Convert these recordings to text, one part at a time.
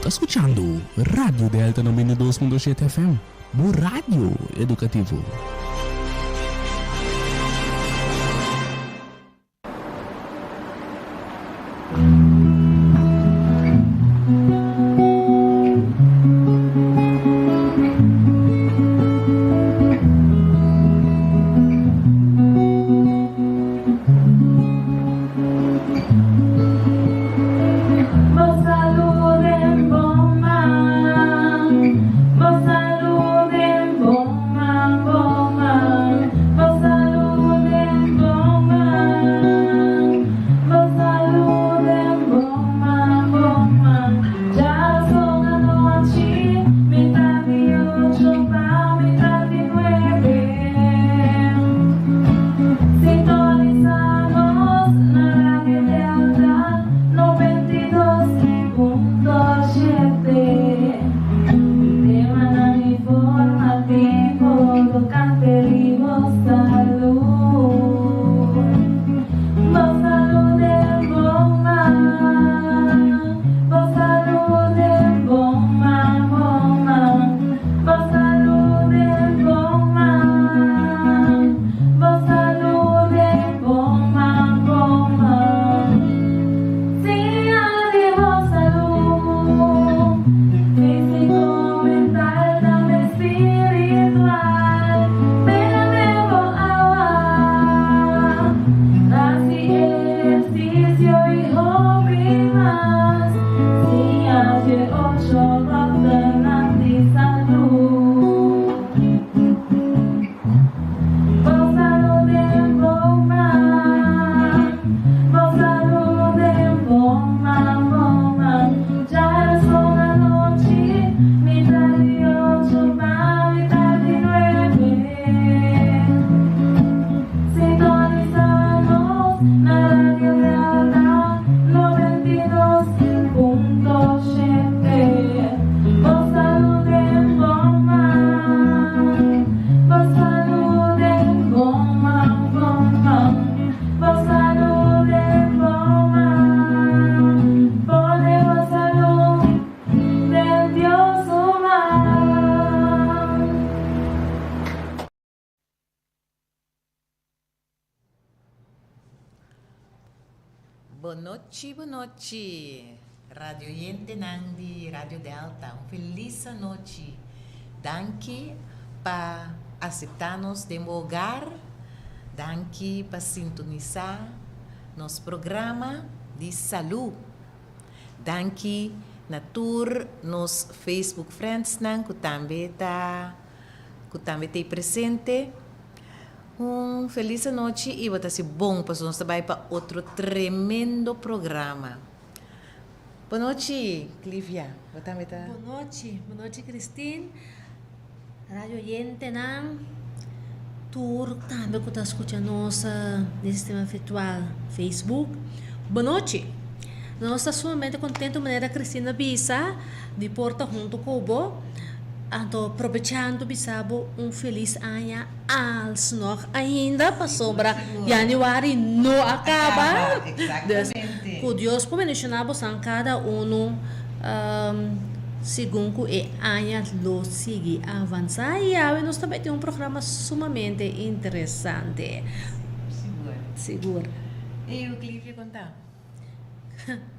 Tá escutando Rádio Delta 92.7 FM, o rádio educativo. Boa noite, Radio Yente Nandi, Radio Delta. Feliz noite. Danke para aceitar-nos de meu hogar. Danke para sintonizar nosso programa de saúde. Danke na tour nos Facebook Friends que também está presente. Feliz noite e vai ser bom para nós trabalhar para outro tremendo programa. Boa noite, Clívia. Boa noite, Cristina. Rádio Yente Nang. Tour também que está escutando nossa nesse sistema virtual Facebook. Boa noite. Nós estamos sumamente contentes maneira Cristina Bisa de Porta junto com o Bo. Então, aproveitando, bisabo, feliz ano als nog ainda para sobra januário não acaba. Exatamente. Com Deus, como mencionamos, cada segundo e ano lo sigue avançar e nós também temos programa sumamente interessante. Seguro. E o Clive contar?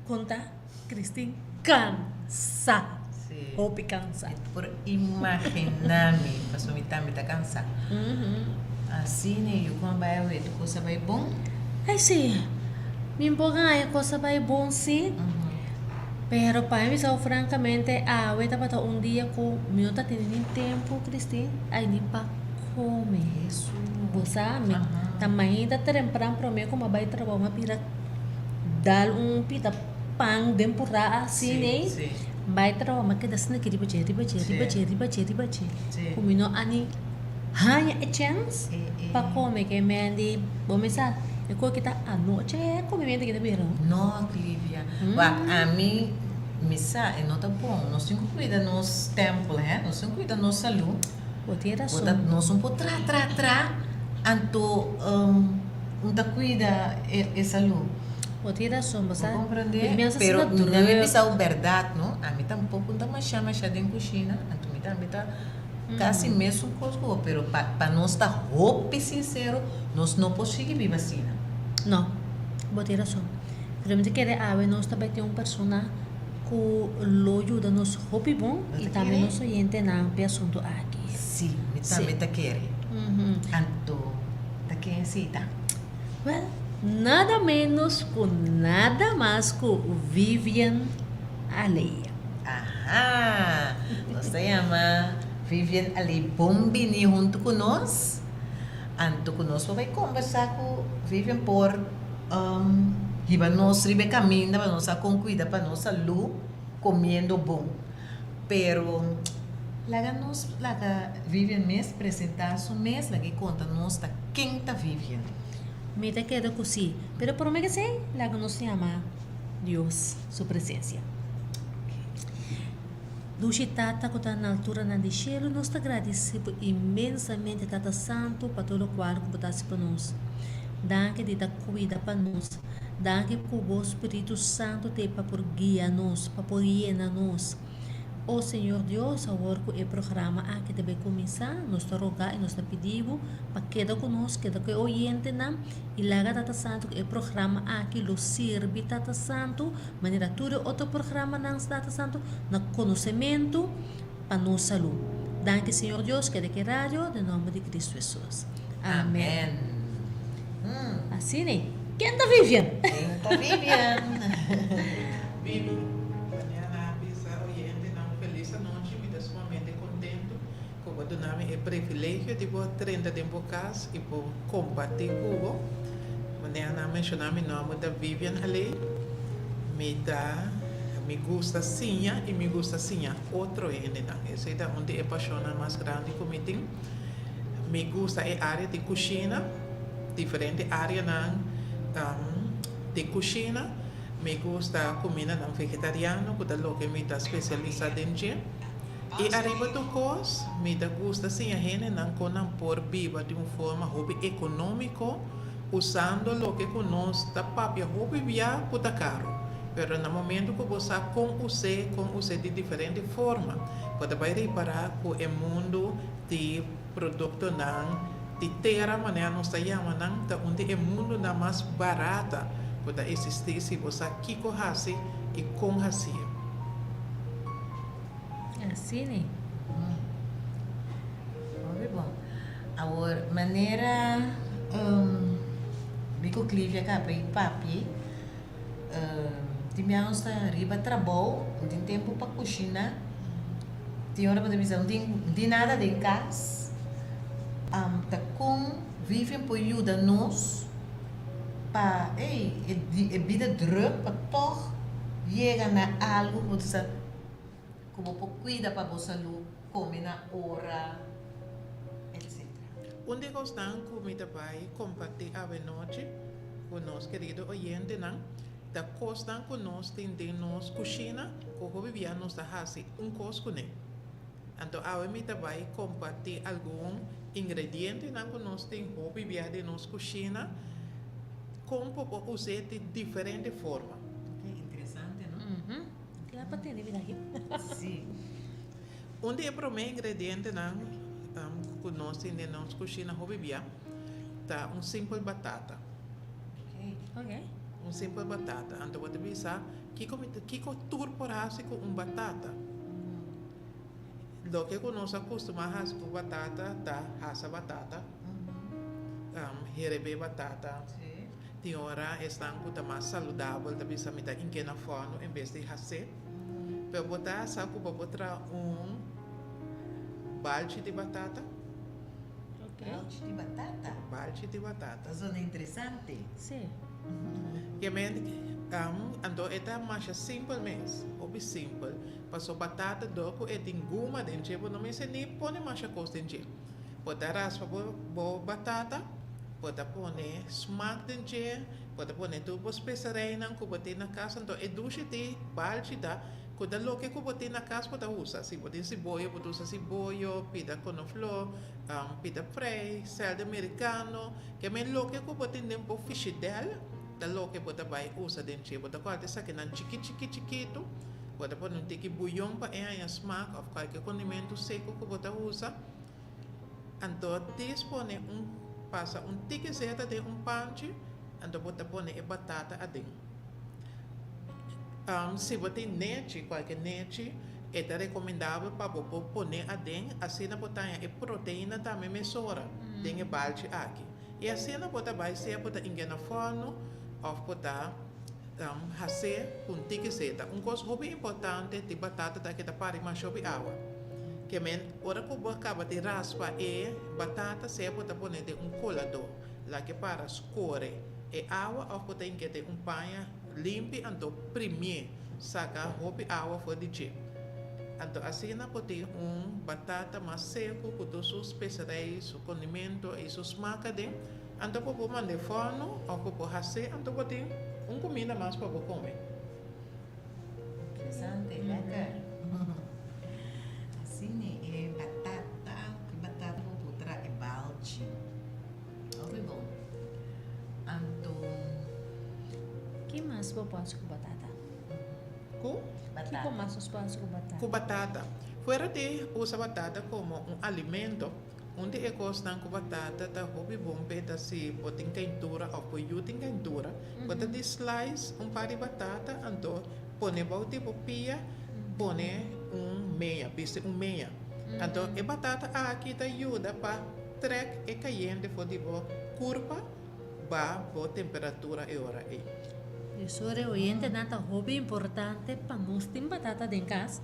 Contar, Cristina, cansa. Hope cansa. Por imaginar-me, para me estar cansado. Assim, né? Eu quando vai ver, coisa vai bom? Ai, sim. Me empolga a coisa vai bom, sim. Pero para mim, francamente, eu estava dia com meu tá tendo tempo, Cristina, aí nem para comer. Isso. Você sabe? Também ainda temprano para mim, como vai trabalhar uma pira, dar pita pão tempurá assim, né? Sim. Vai trabalhar, mas que das naquele riba. Como não ani hanya a chance para comer que me andi, vamos sabe? Eu coisa que tá a noite é comimento que tá bem. Não, Clívia. A mim, missa é não tá bom. Nós temos que cuidar nos tempos, né? Nós temos que cuidar nossa saúde. Nós não podemos tra. Anto, não tá cuida essa saúde. Outra razão, você ¿Me comprende? Primeiro Pero assinatura. não é pensar verdade, não? A mim tampouco não me chama chá de cozinha. A mim também tá quase mesmo coisa, pero para nós estar roupa sincero, nós não conseguimos viver assim. Não, outra razão. Primeiro que nós também tem uma pessoa que lo ajuda nos roupa bom e também nos oyente na assunto aqui. Sim, me também tá querendo. Anto, tá querendo sim, tá? Well, nada menos com nada mais com Vivian Aleia. Aham! Você ama Vivian ali Bombini junto conosco. Anto conosco vai conversar com Vivian por riba nós riba caminho para nossa concuida para nossa luz comendo bom. Pero laga Vivian mes apresentar su mes laga conta nós tá quem tá Vivian. Me te quedo assim, pero por mim que sei, lá que nos chama Deus, sua presença. Dushi Tata, que está na altura na de cielo, nós te agradecemos imensamente, Tata Santo, para todo o qual que botasse para nós. Danke de dar cuida para nós. Danke que o Espírito Santo te para por guiar nós, para por guiar nós. Oh Senhor Deus, agora que o programa aqui deve começar, nós te rogar e nós te pedimos para quedar conosco, quedar com o oyente, e lá, Tata Santo, que o programa aqui lo sirve, Tata Santo, maneira tudo outro programa, Tata Santo, no conhecimento para nossa saúde. Danke, Senhor Deus, que de rádio, em nome de Cristo Jesus. Amém. Assim, né? Quem está Vivian? Quem tá Vivian? Vivi, mañana avisa oyente, não feliz noite, me sumamente contento com o nome e privilégio de por 30 tempo casa e por compartilhar com você. Mañana mencionar meu nome da Vivian ali, me gusta sim e me gusta sim outro ainda não. Essa é onde é paixão mais grande comigo. Me gusta a área de cozinha, diferente área de cozinha. Me gusta comida não vegetariana, que é o que me dá especializado em dia. E arriba do cos, me dá gusta sim a gente não conan por viva de uma forma hobby econômico, usando o que conosco da papia hobby via puta caro. Pero no momento que você com você de diferente forma, pode vai reparar que o mundo de produto não de terra maneira nós chamamos não, da onde o mundo não mais barata. Pode existir se você kiko hasi e com hasi. Assim, né? Muito bom. Agora, maneira bico Clívia cabri papi timiamos riba trabalho, tem tempo para cozinhar. Tem hora para dizer, não tem nada de casa. Tá com vivem por ajuda nós. Pa, vida druk, pa toch chega na algo, você como cuida para você saúde, come na hora, etc. Onde gostam comida vai compartilhar a noite com nós querido oyente não, da gostam com nós tem nós cozinha, como vivia nós da hasi cos com ele. Então a mita vai compartilhar algum ingrediente não com nós tem hobby via de nós cozinha. Com usar de diferente forma. Interessante, não? Que dá para ter, vida aqui. Sim. Onde é para mim ingrediente não, que nós temos cozinha hobby tá simples batata. Ok. Simples batata. Então você pensa que turporase com batata. Lo que nós acostumamos com batata, tá asa batata, herebe batata. Tem hora estão mais saudável, também se meta em que na forno em vez de fazer. Para botar saco para botar balde de batata. Ok. Balde de batata. Balde de batata. Zona interessante. Sim. Que então é mais simples mesmo, hobby simples. Passou batata doco é tem guma dentro, não me sei nem põe mais coisa dentro. Botar raspa bo batata. Pode pôr smaak dentro, pode pôr tudo especiaria que bote na casa, então é duche de balde da, quando lo que bote na casa pode usar, se bote cebola, pode usar cebola, pida couve-flor, pida frei, sal americano, que me lo que bote nem por fish dela, da lo que bota vai usa dentro bota quase sabe nan chiquito bota pôr um tique bouillon para a smack of qualquer condimento seco que bota usa então dispone passa tique zeta de panche então bota pôr a batata adentro se você tem nete qualquer nete é recomendável para você pôr adentro assim na botar a proteína também mesura tem a balde aqui e assim na botar vai ser botar em na forno ou botar fazer tique zeta coisa muito importante de batata da que da pare mais sobre água que men ora que você acaba de raspa e batata se botar pôr de colador lá que para escorrer e água ou botar em que de panha limpe então primeiro saca roupa água fora de chip então assim na pode batata mais seco com todos os especiarias o condimento e os macadê então pode mandar forno ou pode fazer então pode comida mais para comer Interessante, lekker. Assim é batata com outra é balde. Muito bom. Então, Que mais você pode com batata? com Que mais você pode com batata? com batata fora de usar batata como alimento onde é gostam com batata da hobby bom pedaço pode em quentura ou pode em quentura pode de slice par de batata então põe tipo pia põe meia piste meia então a batata aqui te ajuda para trek e caliente for de curva ba boa temperatura e hora aí Isso é oriente nata hobby importante para nós ter batata dentro de casa.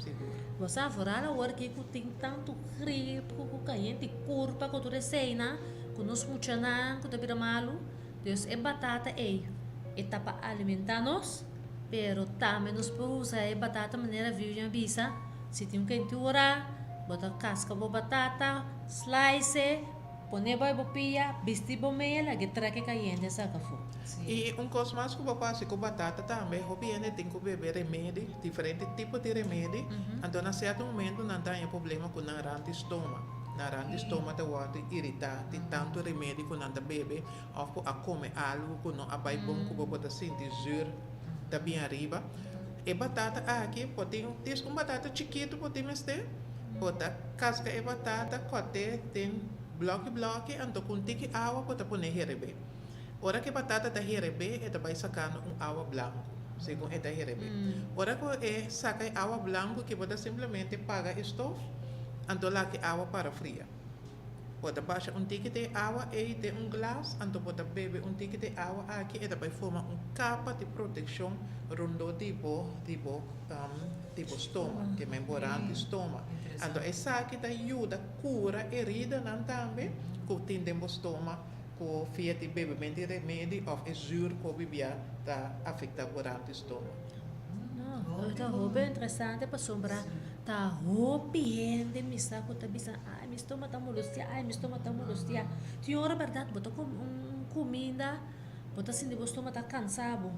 Você aforar a hora que tem tanto frio, com caliente, curva, com tudo receina, com nós muchanan, com tudo malo. Deus é batata é para alimentar nós, pero também nós podemos usar batata de maneira viva bisa. Se tem quentura, bota casca de batata, slice, põe vai bopia, vestir bomeia, lagi traque caliente saca fogo. E coisa mais que eu faço com batata também, eu tem que beber remédio, diferentes tipos de remédio. Então, a certo momento, não tem problema com a rã de estômago. Na rã de estômago, te pode irritar, tem tanto remédio que não bebe, ou a comer algo que não vai bom, que pode sentir zuro, tá bem arriba. E batata aqui, pode ter batata chiquito, pode ter, pode casca e batata, corte, tem bloque, então, com tique água, pode pôr herebe. Ora que batata da herebe, ela vai sacar água branco, segundo esta herebe. Ora que saca água branco, que pode simplesmente pagar estofa, então lá que água para fria. Pode baixar tique de água e de glass, então pode beber tique de água aqui, ela vai formar capa de proteção rondo tipo estômago, que é membrana estômago. Então essa aqui ajuda a cura herida não também, que tem dentro do estômago. O fiat bebimento de remédio ou é juro que o bebê está afetado durante o estômago. Não, então hobby é interessante para sombrar. Tá hobby de me saco tá bisa. Ai, me estômago tá molestia. Tinha hora verdade, botou com comida, botou assim de estômago tá cansado.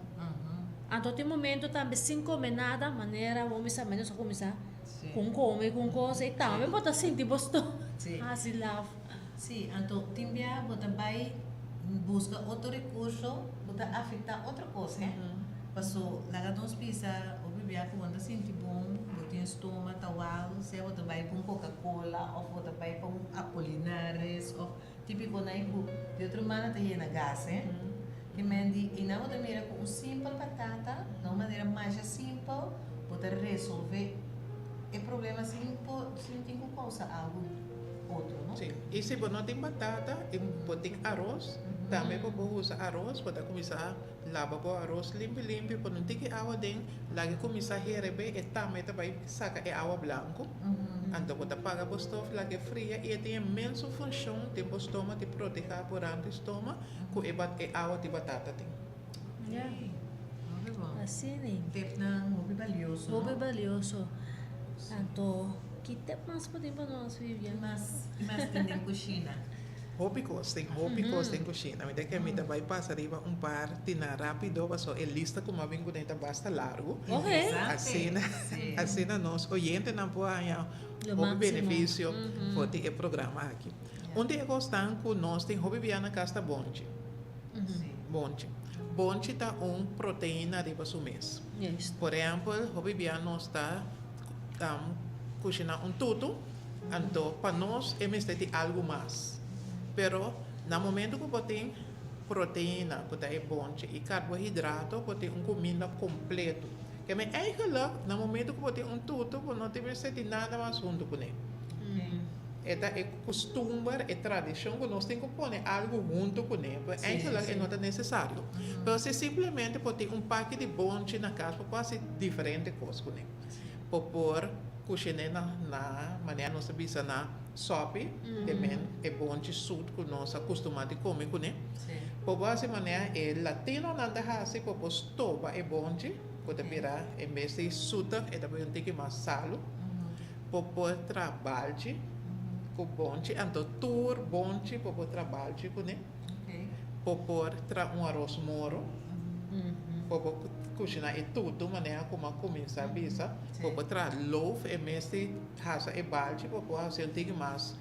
Então tem momento também sem comer nada, maneira vamos saber menos só começar com coisa e também botou assim de estômago. Assim lá. sim, então também você vai buscar outro recurso, você afetar outra coisa, né? Passou, lá que nós pisa, o bebê que quando sente bom, você estômago, tal, se você vai com Coca-Cola, ou você vai com Apolinares, ou típico na ibu, de outra maneira tem na gás, né? Que mendi, e não outra maneira com simples batata, de uma maneira mais simples, você resolver o problema sem tem que causar algo outro, não? Sim. E se você não tem batata, você tem arroz, também você usa arroz, você começar a lavar o arroz limpo, quando não tem água dentro, lá que começa a herebe, e também vai sacar a água branca. Então você paga o estofa, lá que é fria, e tem imensa função, tem o estômago de proteger durante o estômago, que a água de batata tem. Muito bom. Assim, né? Tip na hobby valioso, Hobby não? valioso. Então, que tempo mais podemos nós viver? Mas tem cozinha. Hobby costa em cozinha. Me que me vai passar riba par tina rápido, mas a lista como a vingo dentro basta largo. Ok. Assim nós oyente não pode o máximo. benefício por o programa aqui. Onde é gostam que nós tem hobby via na casa bonde. Sim. Bonchi. Bonchi tá proteína riba su mês. Yes. Por exemplo, o bibiano está cozinhar tutu, então para nós é mesmo de algo mais. Pero no momento que você proteína, que é bonchi, e carboidrato, você tem comida completo. Que me eigenlijk, no momento que você tem tutu, você não tem de nada mais junto com ele. É costume, é tradição que nós temos que pôr algo junto com ele. Eigenlijk não é necessário. Mas se simplesmente ter pacote de bonchi na casa, para fazer diferente coisas com ele. Para pôr cozinhar na maneira nós bisa na sopa, também é bonchi sudo que nós acostumamos a comer com ele. Para fazer maneira é latino não dá assim, para pôr estopa é bonchi, para virar em vez de suda, é também tem que mais salo. Para pôr trabalho com bonchi, então tur bonchi para trabalho com ele. Para pôr arroz moro, para cozinhar tudo, maneira como começa a bisa, para pôr loaf, em vez de raça e balde, para pôr assim tem mais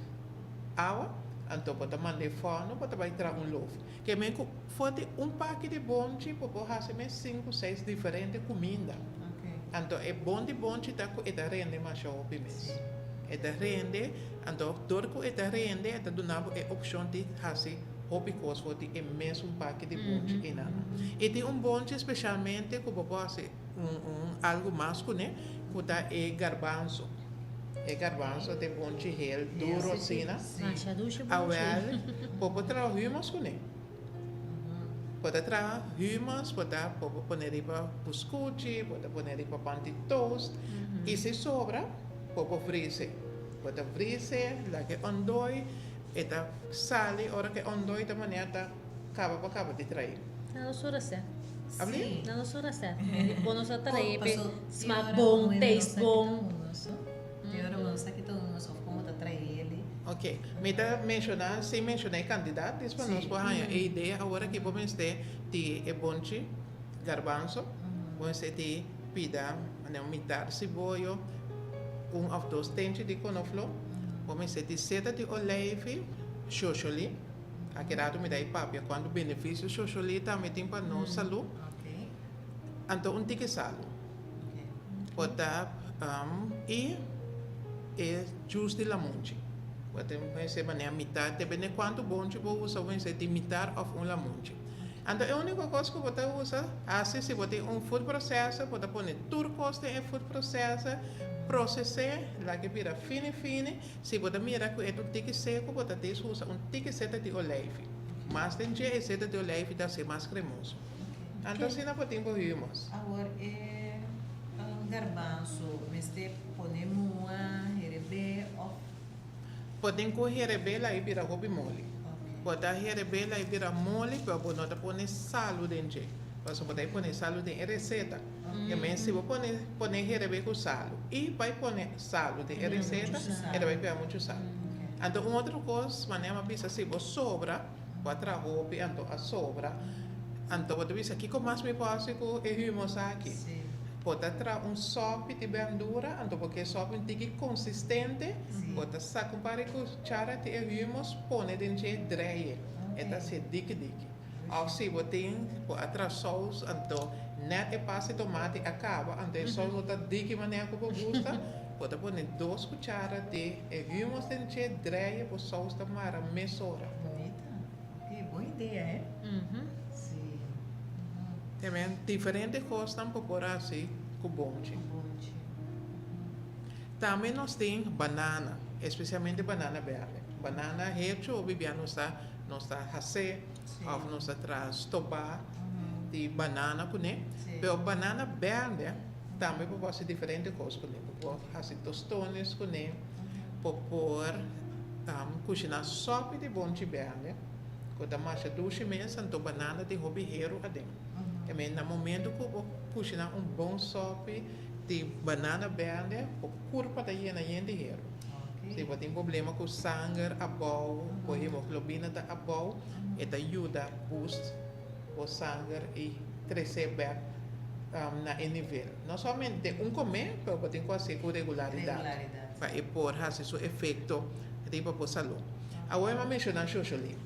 água, então para mandar forno, para vai trazer loaf. Que me for pacote de bonchi, para pôr assim 5, 6 diferentes comidas. Então é bom de bonchi, tá rende mais o mês. Rende, então door que rende, é donado a opção de fazer hobbycos voor die imenso pacote de bonche in ana. E tem bonche especialmente que você pode algo mais com ele, que é garbanzo. É garbanzo tem bonche heel duro assim, Acha ducha a well, pode trazer humus com ele. Pode trazer humus, pode poner para buscucci, pode poner para pan de toast. E se sobra, pode freezer. Pode freezer, lá que ondoi, eta sali, ora que ondoi da maneira acaba de trair. Não sou certo. Abli? Não sou certo. Bom não só trair, smell bom, taste bom. Tem hora não sabe que todo mundo só como tá trair ele. Ok. Me tá mencionar, se mencionei candidato, isso para nós para a ideia agora que vamos ter de bonche, garbanzo, vamos ter de pida, mitad cebolla, of dois dentes de conoflo, vamos ter de seta de olijf, xoxoli, aqui dado me dá papia, quando benefício xoxoli também tem para nós saúde, então tique sal, botar e juice de lamunchi. Pode ser maneira metade, depende de quanto bom você usa, você tem metade of lamunchi. Então, a única coisa que você usa, assim, se você tem food processor, você pode turcos em food processor, processar, lá que vira fine, se você mira que é tique seco, você usa tique seta de olijf. Mas tem que seta de olijf dá ser mais cremoso. Então, se não podemos humus. Agora, garbanzo, mas de poner mua, herebe, Podem correr rebela e virar hobby mole. Botar rebela e virar mole, para você pôr sal dentro. Você pode pôr sal dentro da receita. E mesmo se você pôr rebela com sal e vai pôr sal dentro da receita, ele vai pegar muito sal. Então, outra coisa, maneira pisa se você sobra, pode trazer hobby, então a sobra. Então, você diz aqui como mais me passa com o humus aqui. Pode trazer sopa de verdura, então porque sopa é consistente, pode sacar cuchara de humus, pôr dentro de dreie, é se dique. Ou se você tem atrás sauce, então net passa de tomate acaba, então sauce está dique maneira que você gosta, pode pôr 2 cucharas de humus dentro de dreie, para sauce tomar mesura. Bonita. Que boa ideia, é? Sim. Também diferentes coisas para pôr assim com bonche. Também nós temos banana, especialmente banana verde. Banana hecho, o bibiano está hase, ou nós traz tobar de banana com ele. Mas banana verde também pode fazer diferentes coisas com ele. Pode fazer tostones com ele, pode pôr cozinhar sopa de bonche verde. Quando a massa doce mesmo, então banana de hobbyheiro adentro. Também no momento que você cozinhar bom sopa de banana verde, o corpo da hiena de heiro. Se você tem problema com sangue, abau, com hemoglobina da abau, ele ajuda a boost o sangue e crescer bem na nível. Não somente comer, mas você tem que fazer com regularidade. Para pôr seu efeito para a saúde. Agora, eu vou mencionar xoxoli.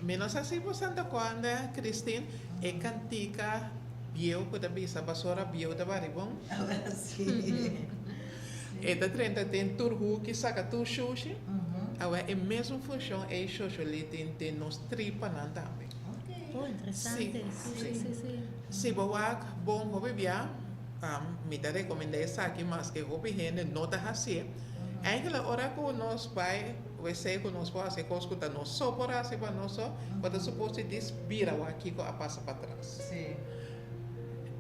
Menos assim por Santa Conda, Cristina, é cantica bio que da bisa basura bio da baribong. Agora sim. E da 30 tem turhu que saca tu sushi. Uhum. Agora é mesmo função é sushi ali tem nos tripa não também. Ok. Oh, interessante. Sim. Se boak bom hobby bia, me dá recomendar essa aqui mas que hobby gente nota assim. Eigenlijk ora que nós vai we sei que nós vamos fazer coisas que nós só por assim para nós só, mas suposto que desvira o aqui que a passa para trás. Sim.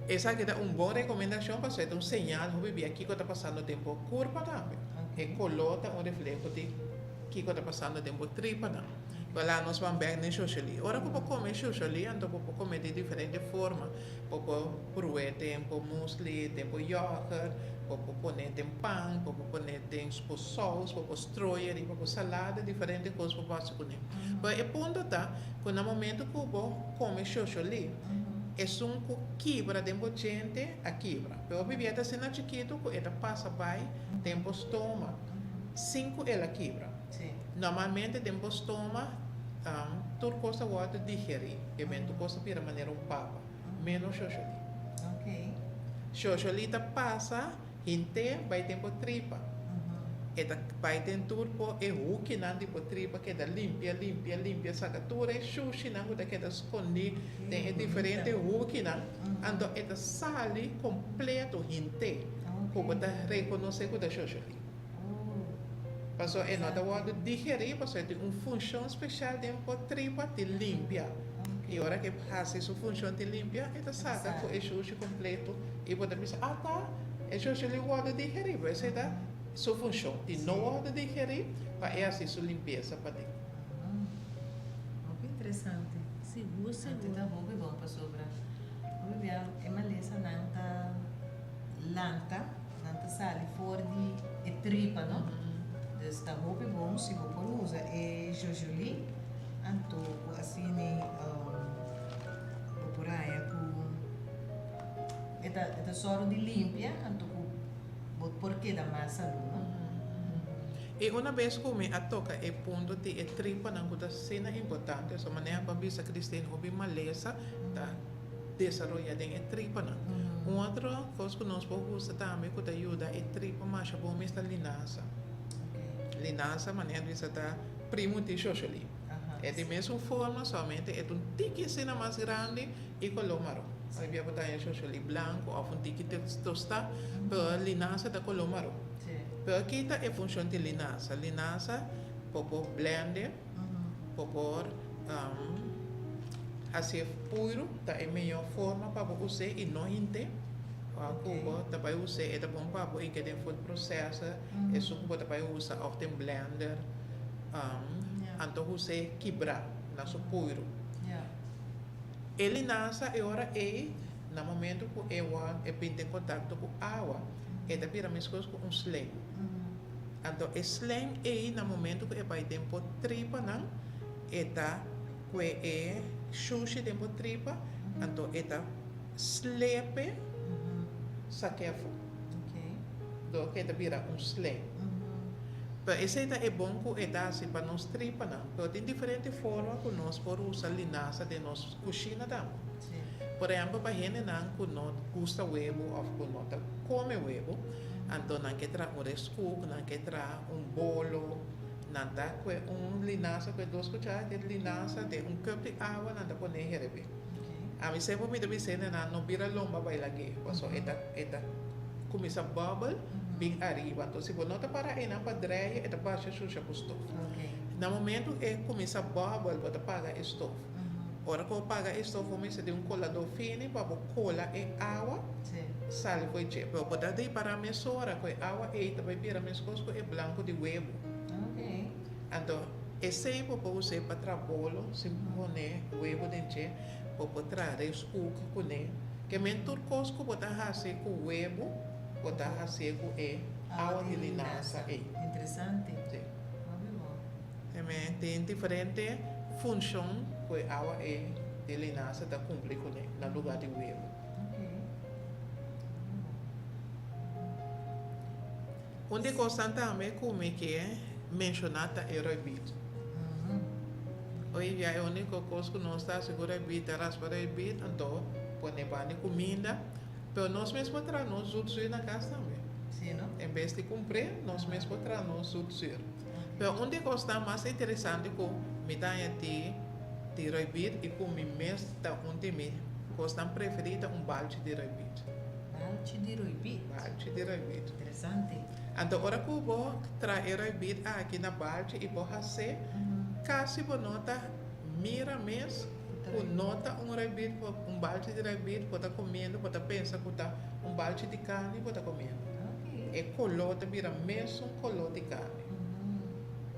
Essa aqui é uma boa recomendação para ser um sinal hobby bia aqui que está passando tempo curva também. Ok. E colota um reflexo de que está passando tempo tripa não. Lá nós vamos ver nem socially. Ora que eu comer socially, então eu comer de diferente forma. Eu pôr tempo muesli, tempo yogurt, eu pôr tempo pão, eu pôr tempo sauce, eu pôr stroyer, eu pôr salada, diferente coisas eu posso comer. Mas o ponto tá, que no momento que eu comer socially, é um que quebra tempo gente a quebra. Eu vivia até sendo chiquito, que ela passa vai tempo estômago. 5 ela quebra. Sim. Normalmente tempo estômago, tudo coisa pode digerir, e tu coisa pira maneira papa, menos xoxoli. Ok. Xoxoli passa, inte vai tempo tripa. Eta vai ter turpo e huki nan tipo tripa que da limpia, sagatura e sushi nan que da escondi, tem diferente huki nan, ando eta sali completo inte, como da reconhecer que da xoxoli. Passou é nota o digerir, passou tem uma função especial dentro da tripa de limpia. E a hora que faz essa função de limpia, ela saca com o sushi completo e pode pensar, tá, é sushi ele pode digerir, vai ser da sua função de não pode digerir, para é assim sua limpeza para ti. Muito interessante. Seguro. Então, muito bom para sobra. Muito bem, é uma lesa nanta sali fora de tripa, não? Está muito bom se você usa e jojoli, então assim por aí com esta soro de limpia, então porque da massa, não? E uma vez que me toca e ponto de tripa não kuda cena importante, essa maneira para bisa Cristina hobby malesa da desenvolver em tripa não. Outra coisa que nós podemos usar também que ajuda é tripa mais bom mesmo linaça. Linaça, maneira de estar primo de xoxoli. É de mesma forma, somente é tique cena mais grande e color marrom. Aí vai botar em xoxoli branco ou tique tostar, para linaça da color marrom. Pero aqui está a função de linaça. Linaça, pode blender, pode fazer puro, tá é a melhor forma para usar e não inte. Cuba também usa é bom para porque tem food processor, é só que também usa ou tem blender, então usa quebrar na sua puro. Ele nasce e ora no momento que é pinta em contato com água, é da pira mesmo com slime. Então slime é no momento que vai tempo tripa não, é da que é sushi tempo tripa, então é da slepe saquefo. Do que da vira slime. Pero esse é bom que é assim para nós tripa não. Pero tem diferente forma que nós podemos usar linaça de nossa cozinha também. Por exemplo, para gente não que não gosta huevo ou que não come huevo, então não quer trazer um rescook, não quer trazer bolo, não dá que linaça que 2 cucharadas de linaça de cup de água não dá para nem herebe. A mim sempre me deve ser não vira lomba vai lagi, passo eta começa bubble bem arriba, então se você não está para aí não para dry, eta baixa suja com stove. No momento é começa bubble, você paga stove. Ora que eu paga stove, começa de colador fino para cola e água, sal foi che, pero pode dar para a mesura com água e também para mescos com branco de huevo. Então esse pode usar para trabalho, se põe huevo dentro pode trazer os cucos com ele. Que mentor coisa que pode fazer com huevo, pode fazer com água de linaça. Interessante. Sim. Também tem diferente função que a água de linaça está cumprir com ele, no lugar de huevo. Onde coisa também como que é mencionada é proibido. Hoje é a única coisa que nós está segura bit, raspa bit, então põe para comida, mas nós mesmo traz nós outros na casa também. Sim, não? Em vez de comprar, nós mesmo traz nós outros. Mas onde costa mais interessante que me dá de bit e com me mesmo tá onde me costa preferida balde de bit. Balde de roibit. Balde de bit. Interessante. Então, ora que eu vou trazer bit aqui na balde e vou fazer Kasi po nota, mira mes, po nota rabbit, balde de rabbit, po tá comendo, po tá pensa que tá balde de carne, po tá comendo. Ok. E colota vira mesmo colota de carne.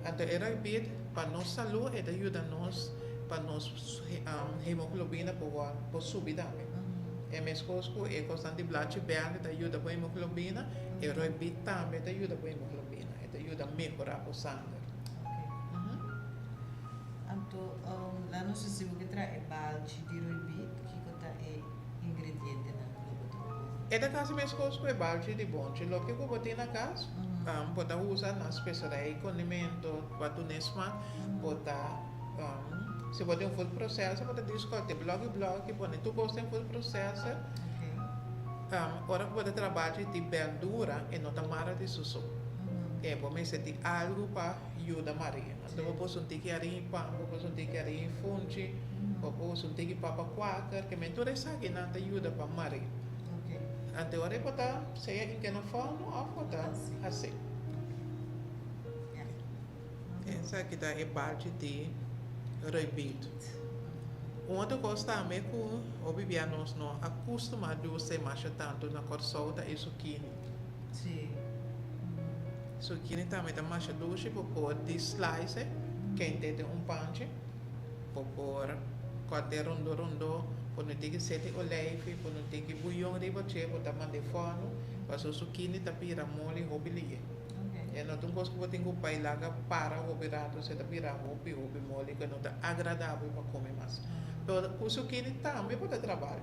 Então, o rabbit, para nossa saúde, ele ajuda nós, para nossa hemoglobina, por subir também. É a mesma coisa que é constante blood verde, ele ajuda para a hemoglobina, e o rabbit também ajuda para a hemoglobina, ele ajuda a melhorar o sangue. Então, lá no sesivo que traz balde de roibit, que conta é ingrediente na produto. É da casa mesmo coisa que é balde de bonde. Lo que eu botei na casa, pode usar na especiaria, condimento, pode nesma, pode se pode food processor, pode discutir blog, pode tu gosta de food processor. Ora que pode trabalhar de verdura e não tamara de susu. É bom mas tem algo para ajudar Maria. Então eu posso ter que ir para, eu posso ter que ir fungi, eu posso ter que ir para quaker, que mentor é sabe não ajuda para Maria. Ok. Então eu botar seja em que não forno ou botar assim. Essa aqui tá é parte de rabbit. Outra coisa também que o bibianos não acostumado a ser mais tanto na cor solta e zucchini. Sim. Zucchini também tá mais doce para pôr de slice, quente de punch, para pôr corte rondo, para não ter que sete olive, para não ter que bouillon de bache, para também de forno, para o zucchini tá pira mole hobilie. E não tem coisa que tem que bailar para o birato, se tá pira hobi mole, que não tá agradável para comer mais. Então o zucchini também pode trabalhar.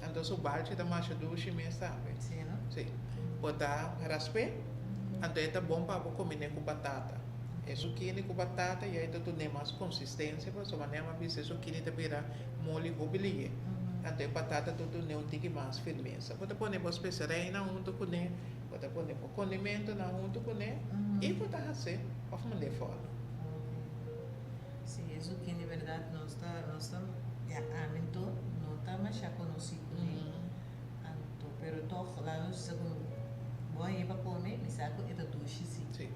Então o balde tá mais doce mesmo, sabe? Sim, não? Sim. Botar raspe. Então é bom para comer com batata. É zucchini com batata e aí tu tem mais consistência, para só maneira mas zucchini te vira mole gobelie. Então batata tu tem mais firmeza. Pode pôr uma especiaria na junto com ele, pode pôr um condimento na junto com ele e pode fazer of maneira fora. Sim, é zucchini, verdade, nós já amento, não está mais já conhecido, né? Então, pero toch lá nós segundo bom aí para comer, me saco é da doce, sim. Sim.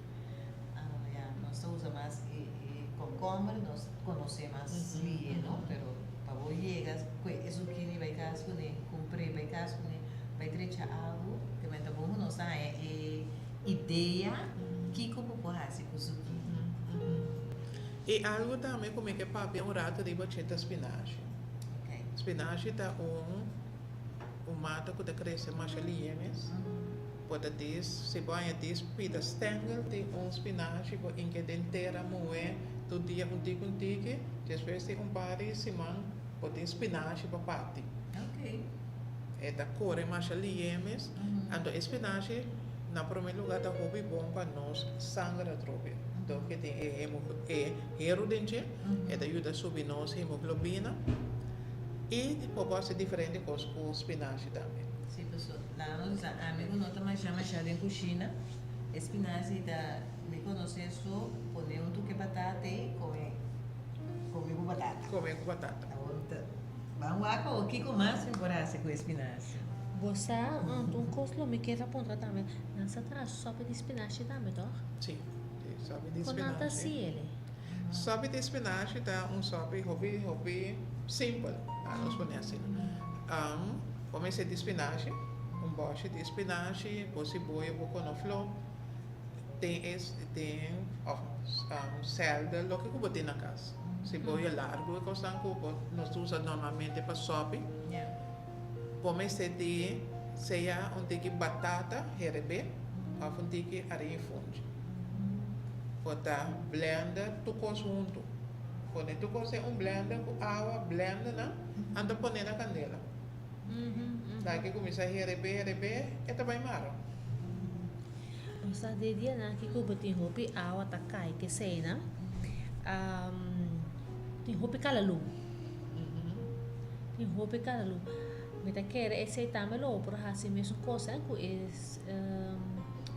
Nós usamos mais concombre, nós conhecemos mais lie, não? Pero para você chegar, que zucchini vai caso né, comprei vai caso né, vai trecha algo, que vai tá bom, nós tá ideia que como pode fazer com zucchini. E algo também como é que papel rato de bacheta spinach. Ok. Spinach tá mata que cresce mais liemes. Pode ter, se vai ter pita stengel de spinach, pode em que inteira moe, todo dia tique, depois tem par de semana, pode ter spinach para parte. Ok. É da cor mais liemes, então spinach na primeiro lugar tá hobby bom para nós sangue da trope. Então que tem hero dente, é da ajuda a subir nossa hemoglobina e pode ser diferente com o spinach também. Sim, pessoal. Lá nós amigos não estamos chamando em cozinha, espinafre da me conhece só poner toque batata e comer com batata. Comer com batata. Vamos lá com o que mais temporada com espinafre. Você, coisa me quer apontar também. Nessa traz sopa de espinafre também, tá? Sim, sopa de Com nada espinach. assim ele. Sopa de espinach dá sopa hobby simples, nós põe assim. Comecei de espinach, boche de espinach, com cebola, com couve-flor, tem selga, lo que eu botei na casa. Cebola largo, que nós usamos normalmente para sopa. Comecei de seja tique batata, herbe, ou tique areia fungi. Botar blender, tu coisa junto. Quando tu coisa blender, com água, blender, né? Anda põe na canela. Daqui começa a herbe, e também maro. Você diria né, que eu botei roupa água tá cai que sei, né? tem roupa calalu. Tem roupa calalu. Meta quer aceitar melhor por assim mesmo coisa que é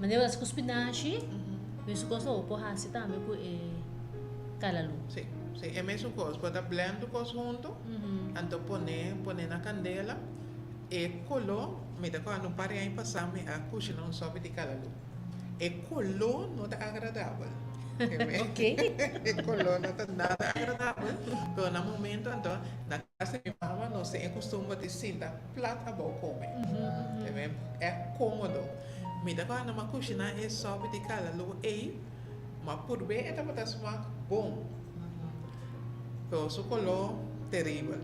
maneira das cuspinache, mesmo coisa por assim também que é calalu. Sim, sim, é a mesma coisa. Pode blend o coisa junto, então põe na candela, e colou, me dá quando parei aí passar, me a cozinhar não sobe de calalu. E colou não é agradável. Ok. E colou não é nada agradável. Então, no momento, então, na casa de minha mãe, não se acostuma de sentar plata boa comer. É cômodo. Me dá quando uma cozinhar e sobe de calalu, e mas por bem, é para smak bom. Pero su color terrível.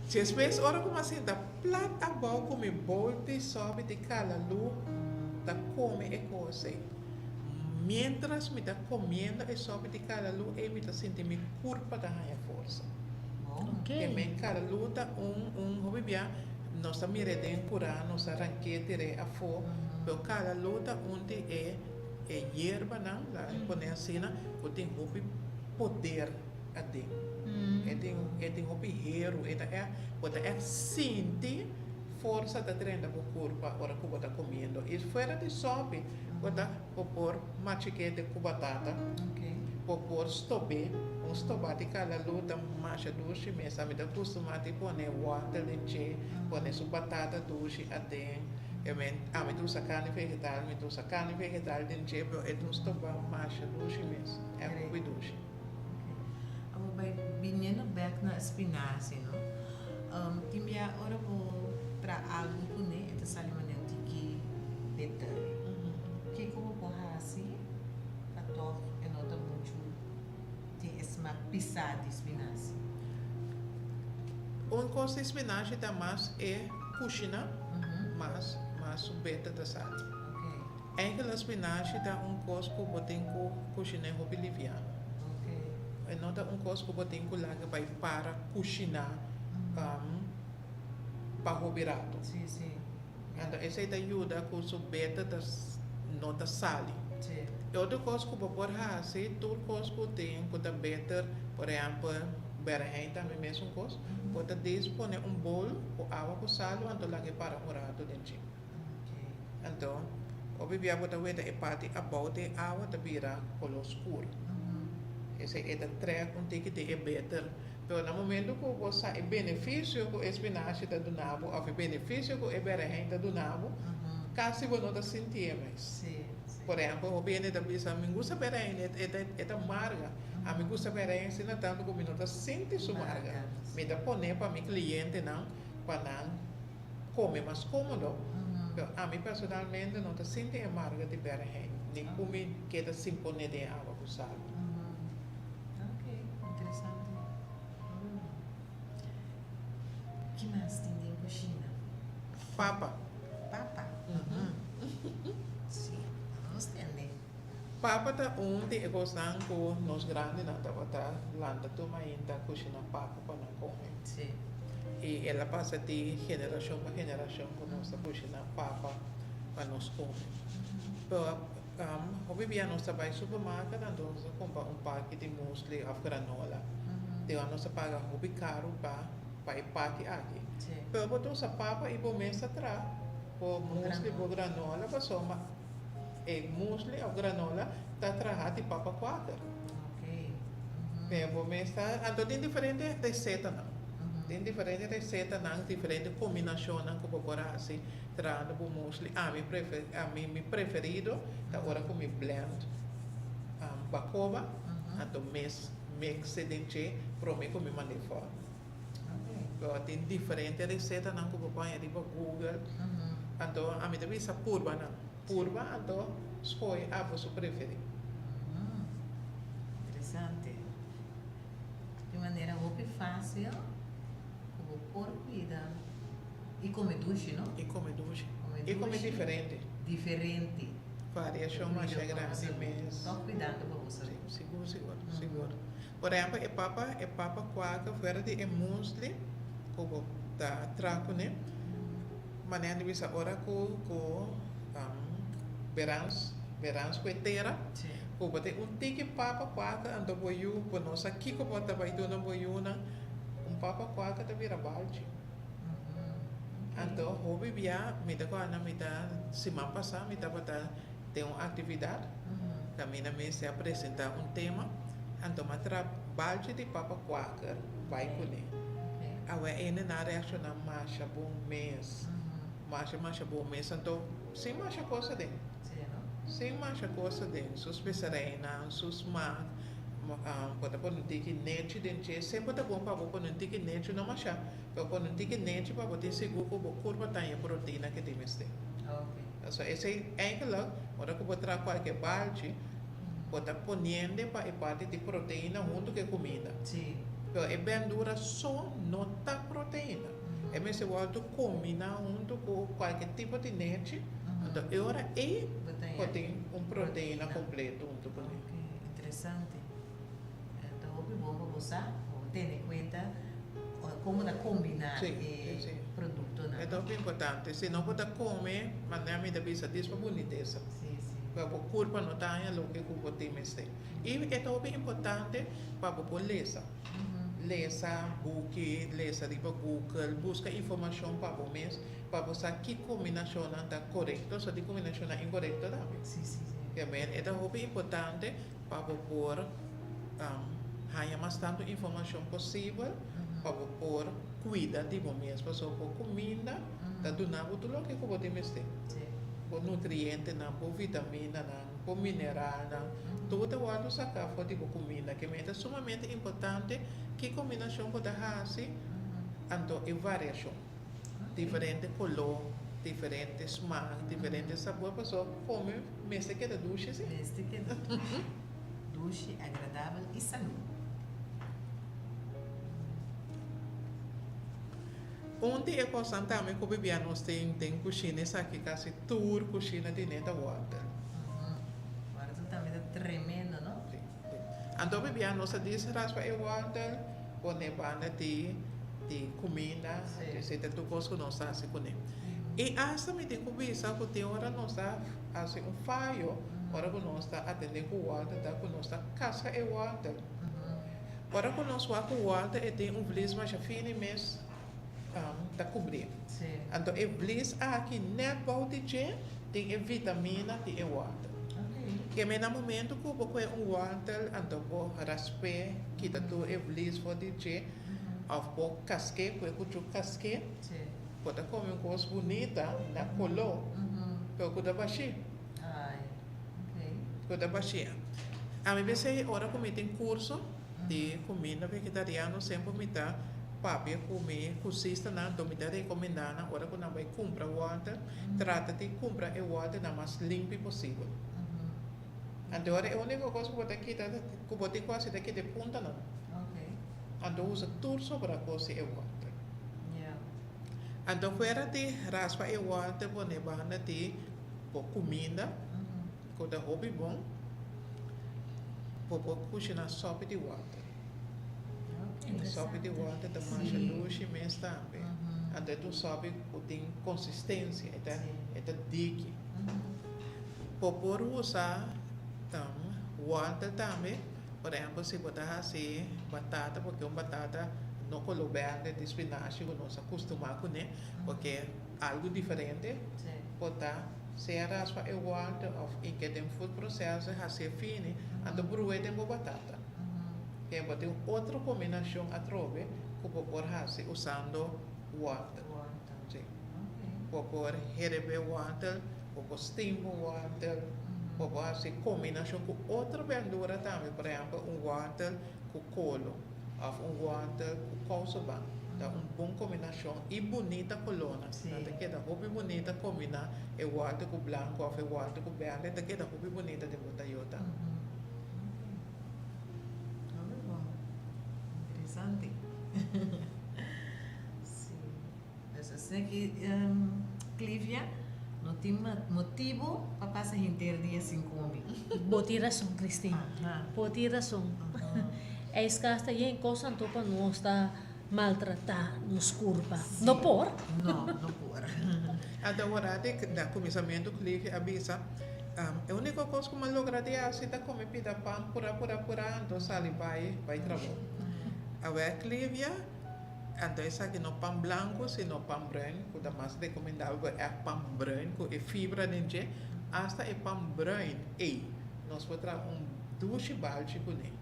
Se depois, hora como assim, da plata boa como bolte sobe de calalu, da come e coisa. Mientras me está comendo e sobe de calalu, e me está sentindo minha curva da minha força. Ok. Me calalu tá hobby bia, nossa mirede curar, nossa ranquete re a fo, pero calalu tá onde é hierba não, lá põe assim, que tem hobby poder a dentro. Tem hobby hero, pode sentir força da trenda por curva, hora que você está comendo. E fora de sobe, você pôr machiquete com batata, pôr stobé, stobate cada luta, macha doce, mas a gente costuma pôr water leite, pôr sua batata doce a dentro. A mim usa carne vegetal dentro, é um stobá macha doce mesmo, é muito doce. Vai menino back na espinacea, não? Timbia ora vou para algo que né, é essa alimentação que better. Que como porra assim, a tof é nota muito tem essa pisada de espinacea. Uma coisa de espinacea da mais é cozinhar, mas beta da sal. Aquela espinacea dá coisa que você tem que cozinhar boliviano. É nota coisa que você tem que lá para cozinhar para o birato. Sim, sim. Então, essa ajuda com o beta das notas sal. Sim. E outra coisa que você pode fazer, tudo coisa que tem que é better, por exemplo, berém também mesmo coisa, pode dispor bolo com água com sal, então lá que para o rato dentro. Então, o bebê pode ver a parte abaixo da água da vira color escuro. Esse é o treco que tem que better. Pero no momento que você é benefício que o espinacea está do nabo, ou o benefício que o berém está do nabo, quase você não sentir mais. Sim. Por exemplo, o bem da bisa, me gusta berém, é amarga. A me gusta berém, se não tanto como não sente isso amarga. Me dá poner para meu cliente não, para não comer mais cômodo. A mim personalmente não sente amarga de berém, nem comer que é sem poner de água com sal. Interessante. Que mais tem em cozinha? Papa. Papa. Sim, vamos entender. Papa tá onde é gostando com nós grandes não tá botar landa toma ainda cozinha papa para não comer. Sim. E ela passa de geração para geração com nossa cozinha papa para nós comer. Pero hobby bia nós vai ao supermercado então nós compra pacote de muesli ou granola. Então nós paga hobby caro para ir pacote aqui. Pero botou essa papa e bom mês atrás, o muesli ou granola, passou muesli ou granola tá atrás de papa quater. Bom mês tá, então tem diferente receita não. Tem diferente receita não, diferente combinação não que eu vou assim, trando o muesli. A mim preferido, da hora que me blend bacoba, então mixe dentro, para mim como me mandei fora. Tem diferente receita não que eu vou pôr ali para Google. Então a mim também essa purba não, purba então escolhe a você preferir. Interessante. De maneira muito fácil. O corpo cuida. E come doce, não? E come doce. Come E come doce. diferente. Diferente. Variação mais grande mesmo. Só cuidado para você. Sim, seguro. Por exemplo, é papa quaca fora de muesli, como da traco, né? Maneira de bisa ora com verãs coeteira, Kuba te un tiki papa quaca ando boiu, por nossa kiko bota vai dona boiuna, papa quaca te vira balde. Ando hobby bia, me da quando me da semana passada me da bota tem uma atividade, camina me se apresentar um tema, ando matra balde de papa quaca vai com ele. Awe ene na reação na marcha bom mês, marcha bom mês, ando sem marcha coisa dentro. Sem marcha coisa dentro, sus pesarena, sus mar, pode pôr no tique nete dentro, sempre tá bom para pôr no tique nete não marcha, para pôr no tique nete para poder seguro que o corpo tem a proteína que tem este. Então esse é aquela, ora que botar qualquer balde, pode ponendo para a parte de proteína junto com a comida. Sim. Pero é bem dura só nota proteína. É mesmo volta combinar junto com qualquer tipo de nete. Então, agora tem proteína completo junto com ele. Interessante. Então, é bom para você ter em conta como da combinar produto, né? Então, é importante. Se não pode comer, mas não é bisa disso para boniteza. Sim. Para o corpo não tenha o que o corpo tem. E é também importante para o lesa. Lesa, book, lesa de Google, busca informação para o mês, para você que combinação está correta, só de combinação é incorreta também. Sim. É também importante para pôr ganhar mais tanto informação possível, para pôr cuidar de você mesmo, para pôr comida, para donar tudo o que você tem mesmo. Por nutriente, por vitamina, por mineral, tudo o que você saca de comida, que é sumamente importante que combinação pode fazer, então é variação, diferente color, diferente smell, diferente sabor, para só comer, mas que é doce, sim. Este que é doce, agradável e saludável. Onde é que também que bibianos tem cozinha, aqui quase tour cozinha de neta water. Agora tu também é tremendo, não? Sim. Então bibianos diz raspa e water, pone banda de comida, se te tu coisa não está se com E hasta me tem que bisa que tem hora não está assim falho, hora que não está atendendo com water, tá que não está casca e water. Hora que não está com water, e tem vlis mais fino mês da cobrir. Então, é vlis aqui net bautique tem vitamina de water. Que no momento que você water, então você raspe, que tu é vlis bautique, ou você casque, você casque, você come coisa bonita na color, pero você baixi. Você baixi. A mim pensei, hora que eu tenho curso de comida vegetariana, sempre me dá papi comer, consiste na domida recomendada, ora que não vai comprar water, trata de comprar o water na mais limpo possível. Então, a única coisa que você tem quase daqui de ponta não. Então, usa tudo sobre a coisa é water. Então, fora de raspa e water, você vai de comida, que é hobby bom, para cozinhar sopa de water. Sobe de water da mancha doce mês também. Até tu sobe tem consistência, é dique. Por usar water também, por exemplo, se botar assim batata, porque batata não coloca de espinafre, que nós acostumamos com ele, porque é algo diferente. Botar se raspa o water, ou em que tem food process, assim fino, então brué tem batata. Que pode ter outra combinação a trove que pode fazer usando water. Pode pôr herbe water, pode steam water, pode fazer combinação com outra verdura também, por exemplo, water com colo, ou water com couçaba. Então, uma boa combinação e bonita colona. Então, queda roupa bonita combinar o water com branco, ou o water com verde, então queda roupa bonita de botar iota. Interessante. Sim. Eu sei que Clívia não tem motivo para passar inteiro dia sem comer. Boti razão, Cristina. Boti razão. É escassa e em coisa não para nós está maltratar nos curva. Não por? Não por. Até o horário da começamento, Clívia avisa A única coisa que eu logra de assim é comer pida pão, pura, então sali vai trabalho. A Clívia, então essa aqui não pão branco, sino pão branco, que é mais recomendável é pão branco, é fibra dentro, hasta é pão branco, e nós vamos trazer duas balde com ele.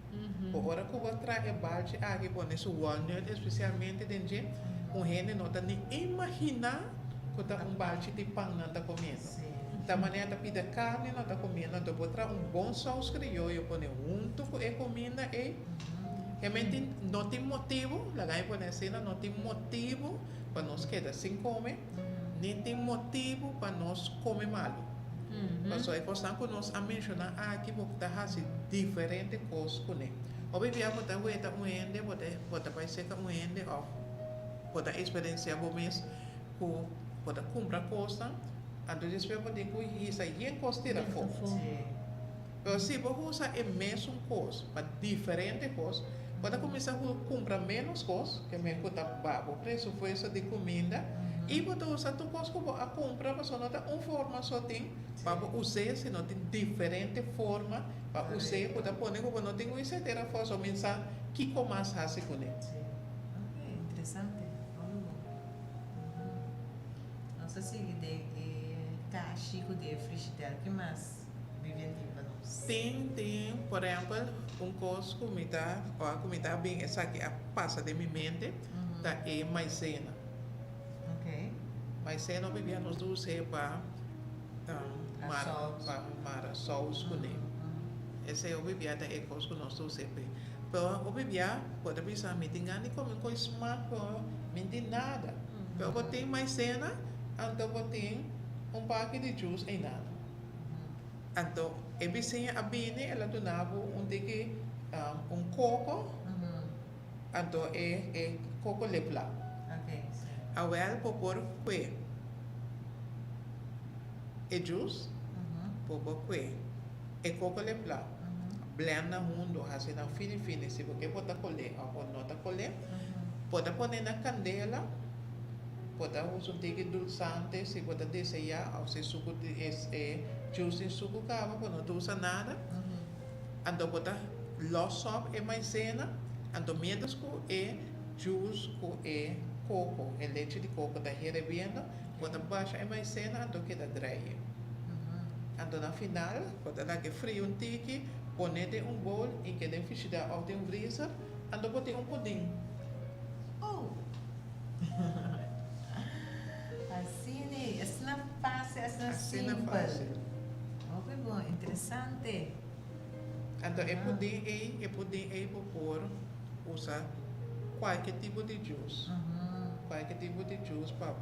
Por hora que eu vou trazer balde aqui, põe esse walnut, especialmente dentro, gente não está nem imaginar que está balde de pão não está comendo. Da maneira que pide carne, não está comendo, então vou trazer bom sauce crioulo, eu ponho junto com a comida e realmente não tem motivo, lá vai pôr cena, não tem motivo para nós quedar sem comer, nem tem motivo para nós comer mal. Mas é questão que nós a mencionar aqui, porque está fazendo diferentes coisas com ele. Obviamente, você vai estar moendo, você vai ser moendo, ou você experienciar o mês, você comprar coisa. Então, depois você tem que ir a costeira fora. Mas se você usa a mesma coisa, para diferentes coisas, você começa a comprar menos coisas, que me custa baixo o preço foi essa de comida, e você usa a coisa que você compra, mas não tem uma forma só tem, para usar, se não tem diferente forma, para usar, você põe que você não tem uma certeira forma, só pensar que mais faz com ele. Ok, interessante. Nossa, se de cachico de frigideira, que mais vivem para nós? Tem, por exemplo, coisa comida bem, essa aqui a passa de minha mente, da é maisena. Ok. Maisena bebia nos doce para mara sauce com ele. Essa é o bebia da é coisa que nós doce para. Pero o bebia pode pensar, me tem ganho como com smart, me tem nada. Pero eu tenho maisena, então eu tenho pacote de juice e nada. Então, a vizinha a Bini, ela donava coco, então é coco lepla. Ok, sim. A ela por que é juice, por que é coco lepla. Blend na mundo, assim na fine, se você botar colher ou não tá colher, pode pôr na candela. Pode usar um dulçante, se pode desejar, ou se suco juice em suco cava, não usa nada. Então pode lossop e maisena, então menos com juice com coco, leite de coco da herviendo, pode baixar a maisena, então queda dry. Então na final, pode dar que frio um tique, pôr em bowl e que tem frigideira ou tem freezer, então pode ter pudim. Oh! Assim na fácil, assim na fácil. Ok, bom, interessante. Então, é poder por usar qualquer tipo de juice. Qualquer tipo de juice para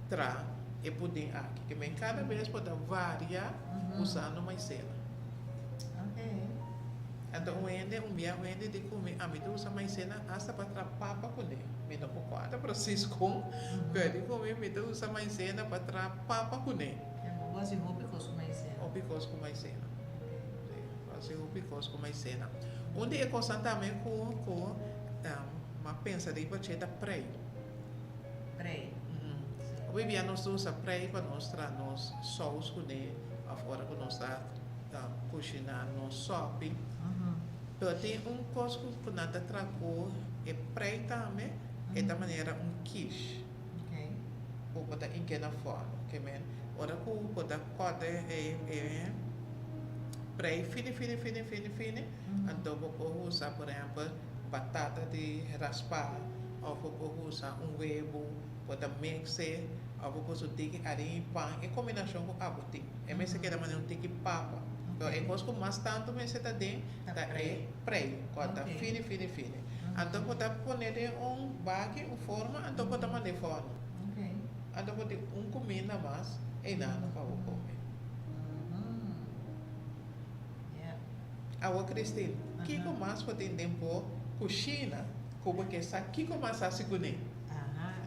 trazer e poder aqui. Que cada vez pode variar usando maisena. Ok. Então, um dia de comer, a mim usa maisena hasta para trazer papa com ele. Me não concorda, processo com, de comer, me usa maisena para trazer papa com ele. Eu gosto de roupa com maisena. Roupa com maisena. Fazer roupa com maisena. Onde é coisa também com uma pensa de bacheta prei. Prei. Hoje dia nós usa prei para nós trazer nos sauce com ele, agora que nós está cozinhando nos sopa. Pero tem coisa que nós tragou é prei também, é da maneira quiche. Ok. Ou botar em que na forma, que men. Ora que botar corte prei fine. Então vou usar, por exemplo, batata de raspar, ou vou usar huevo, botar mixe, ou vou usar arinha e pão, em combinação com abuti. É mesmo que da maneira papa. Então, é coisa que mais tanto me está dentro, é prei, corta fine. Então, pode pôr bag, forma, então pode mandar forma. Então, pode comida mais e nada para o comer. Agora, Cristina, o que mais pode tempo cozinha, como que sabe, o que mais faz com ele?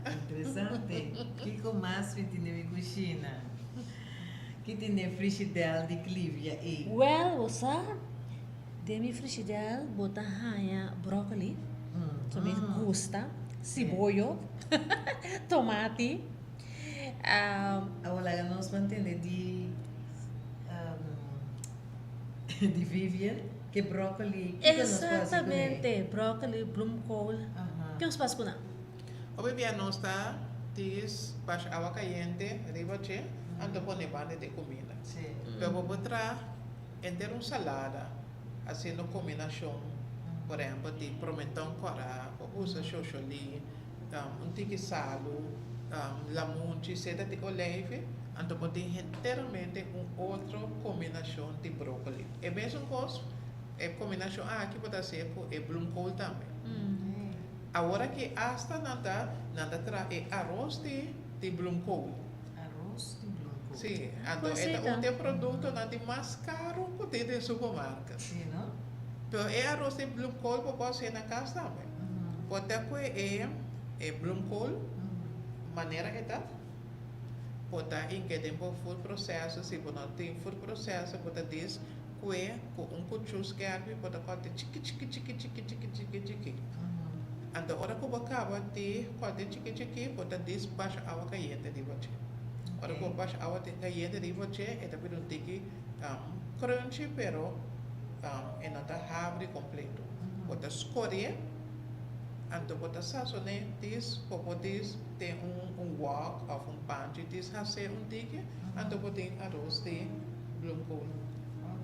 Interessante. O que mais tem na cozinha? Que tem na frigideira de Clívia aí? Well, você demi frigideira bota raia brócoli, também gusta, cebola, tomate. Agora nós vamos entender de de Vivian, que brócoli. que nós fazemos Exatamente, brócoli, bloemkool. comer? Aham. Que nós fazemos com não? Hoy día no está, tis, pas agua caliente, arriba che, ando pone bande de comida. Sim. Pero vou trazer entre uma salada, haciendo combinação, por exemplo, de pimentão corá, usa xoxoli, tique salo, lamunchi, seda de olive, então pode inteiramente outra combinação de brócolis. É mesmo coisa, é combinação aqui pode ser com bloemkool também. Agora que hasta nada traz arroz de bloemkool. Arroz de bloemkool. Sim, então Conceita. é um produto mais caro que tem no supermercado. Sim, não? Pero é arroz de bloemkool que pode ser na casa também. Pode ter bloemkool, maneira é dat. Pode ter em que tempo food processo, se você não tem food processo, pode ter que com cuchus que é pode cortar chiqui. Então, hora que você acaba de cortar chiqui, pode ter baixa água caliente de você. Ora que baixa água caliente de você, é também um tique crunchy, pero é não está abre completo. Pode escolher. Então, pode sazonar isso, pode ter wok ou pão de fazer tique, então pode ter arroz de bloemkool.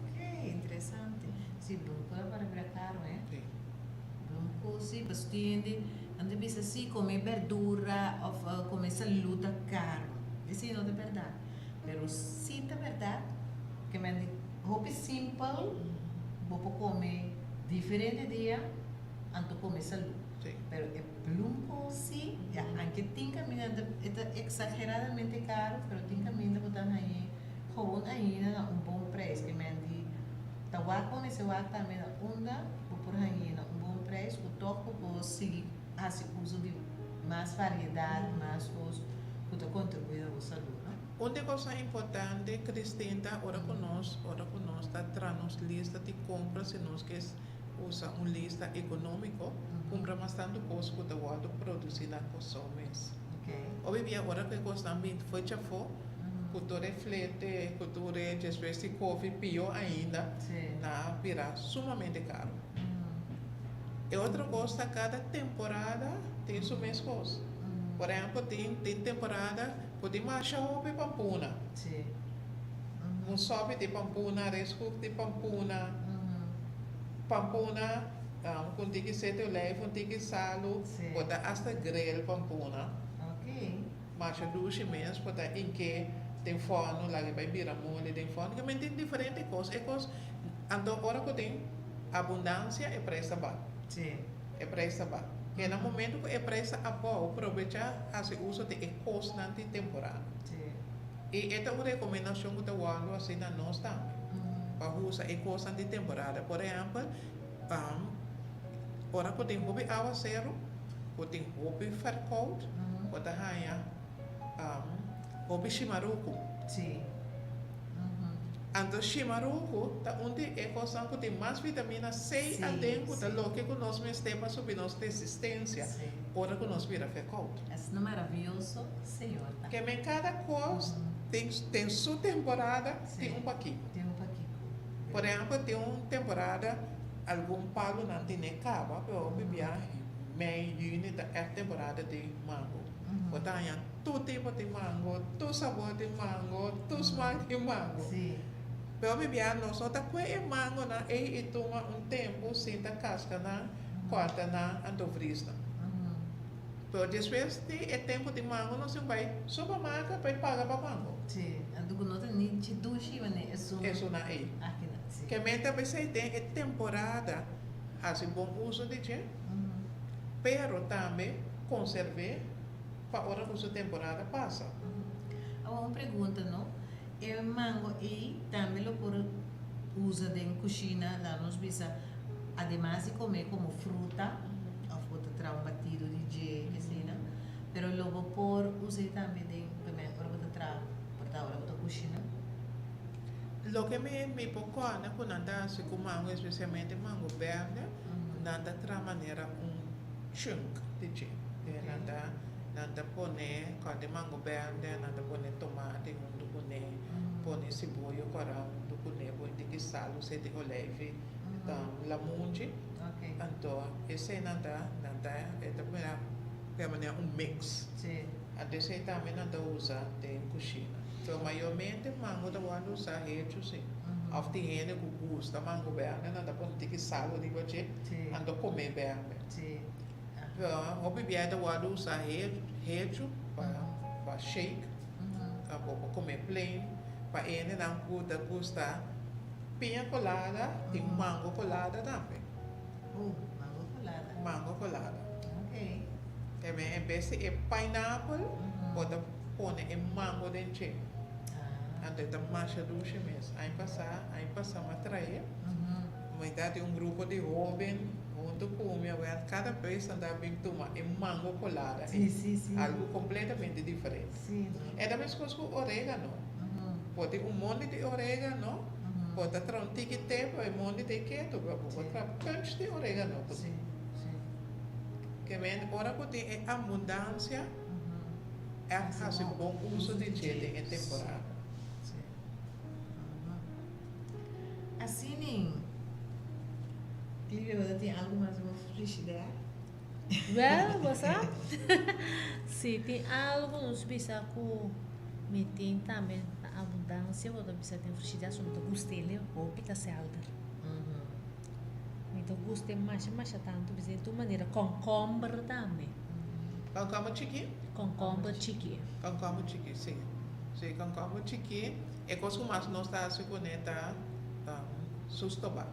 Ok, interessante. Sim, bloemkool é para ver caro, é? Sim. Bloemkool, sim, bastante. Ande bisa assim, comer verdura ou comer saluda caro. Isso não é verdade. Mas sim, é verdade. Que me roupa simples, vou comer diferente dia, anto comer saúde. Sim. Pero é bloemkool, sim, aunque tem caminhando, é exageradamente caro, pero tem caminhando botar aí, gewoon ainda um bom preço, que me di, tawa com esse wak também na onda, por aí um bom preço, o toco por se assim uso de mais variedade, mais uso, que contribui à saúde, não? Uma coisa importante, Cristina, ora que nós está trazendo lista de compras, se nós quer usar uma lista econômica, compra bastante coisa que você produzir na consumos. Ok. Hoje dia, ora que coisa também foi já foi, cultura flete, cultura de espécie de coffee, pior ainda, Sim. na virar sumamente caro. E outra coisa, cada temporada tem sua mesma coisa. Por exemplo, tem temporada, pode marchar para Pampuna. Sim. Um sobe de Pampuna, rescook de Pampuna, Pampuna, com tique sete leve, com tique salo, Sim. pode até grill Pampuna. Ok. Marcha duche mesmo, pode em que tem forno, lá que vai virar molho, tem forno, que tem diferentes coisas. É coisa, então, agora que tem abundância, é preço baixo. Sim. É preço baixo. Que no momento que é preço bom, aproveitar esse uso de constante temporada. Sim. E esta é uma recomendação que eu dou assim na nós também. Para usar em constante temporada. Por exemplo, ora que tem hobby água zero, que tem hobby farcold, que tem hobby chimaruco. Sim. Então, chimaruco, tá onde é coisa que tem mais vitamina C Sim, a dentro, sim. da lo que nós mesmos para subir nossa resistência. Sim. Ora que nós vira farcold. Isso não é maravilhoso, senhor. Que em cada coisa tem sua temporada, Sim. tem pouquinho. Tem um pouquinho. Por exemplo, tem uma temporada, algum palo não tem nem cava, pero bebia meio junho é temporada de mango. Botanha todo tipo de mango, todo sabor de mango, todo smart de mango. Sim. Pero bebia nós só tá com mango na e toma tempo sem ta casca na corta na antovrisna. Pero depois de tempo de mango nós vai supermercado para pagar para mango. Sim. Ando com nota nem te duche, mas é só. Isso na e. Aqui não. Sim. Que menta você tem temporada, assim bom uso de gente. Pero também conservar para a hora que a temporada passa. Uma pergunta, não? É mango e também lo por usa de cozinha lá nos bisa, además de comer como fruta, ou fruta traum batido de je, que sei, não? Pero lo vou por usar também de também hora que tra, por ta hora que cozinha. Lo que me pocona quando anda se com mango, especialmente mango verde, nada tra maneira chunk de gente. Nada nanda pone quando mango verde, nanda pone tomate, mundo pone cebola, corão, mundo pone boite que sal, sete olive, então lamunge, Ok. então esse nanda é também é um mix. Sim. Esse também nanda usa tem cozinha. Então maiormente mango da wanda usa reto sim. Of the ene que gosta mango verde, nanda pone que sal de bote, Sim. ando comer verde. Sim. O bebê da wanda usa reto para shake. Para comer plain, para ele não gusta pinha colada e mango colada também. Mango colada. Mango colada. Ok. Também em vez de pineapple, pode pôr mango dentro. Então está mais doce mesmo. Aí passa uma traia, mas dá um grupo de jovens junto com cada vez anda bem tomar mango colada. Sim. Algo completamente diferente. Sim. É da mesma coisa com orégano. Pode um monte de orégano, pode trazer um tique tempo e um monte de quieto, pode trazer punch de orégano. Sim. Que vem, ora que tem abundância, é assim bom uso de gente em temporada. Sim. Assim, Clívia, você tem algo mais uma frigideira? Well, você? Se tem algo nos bisa que me tem também a abundância, ou bisa tem frigideira, só não gostei, ou pita salda. Então gostei mais tanto, bisa de maneira concombre também. Concombre chiqui? Concombre chiqui. Concombre chiqui, sim. Sim, concombre chiqui é coisa que mais nós está se conecta sustoba.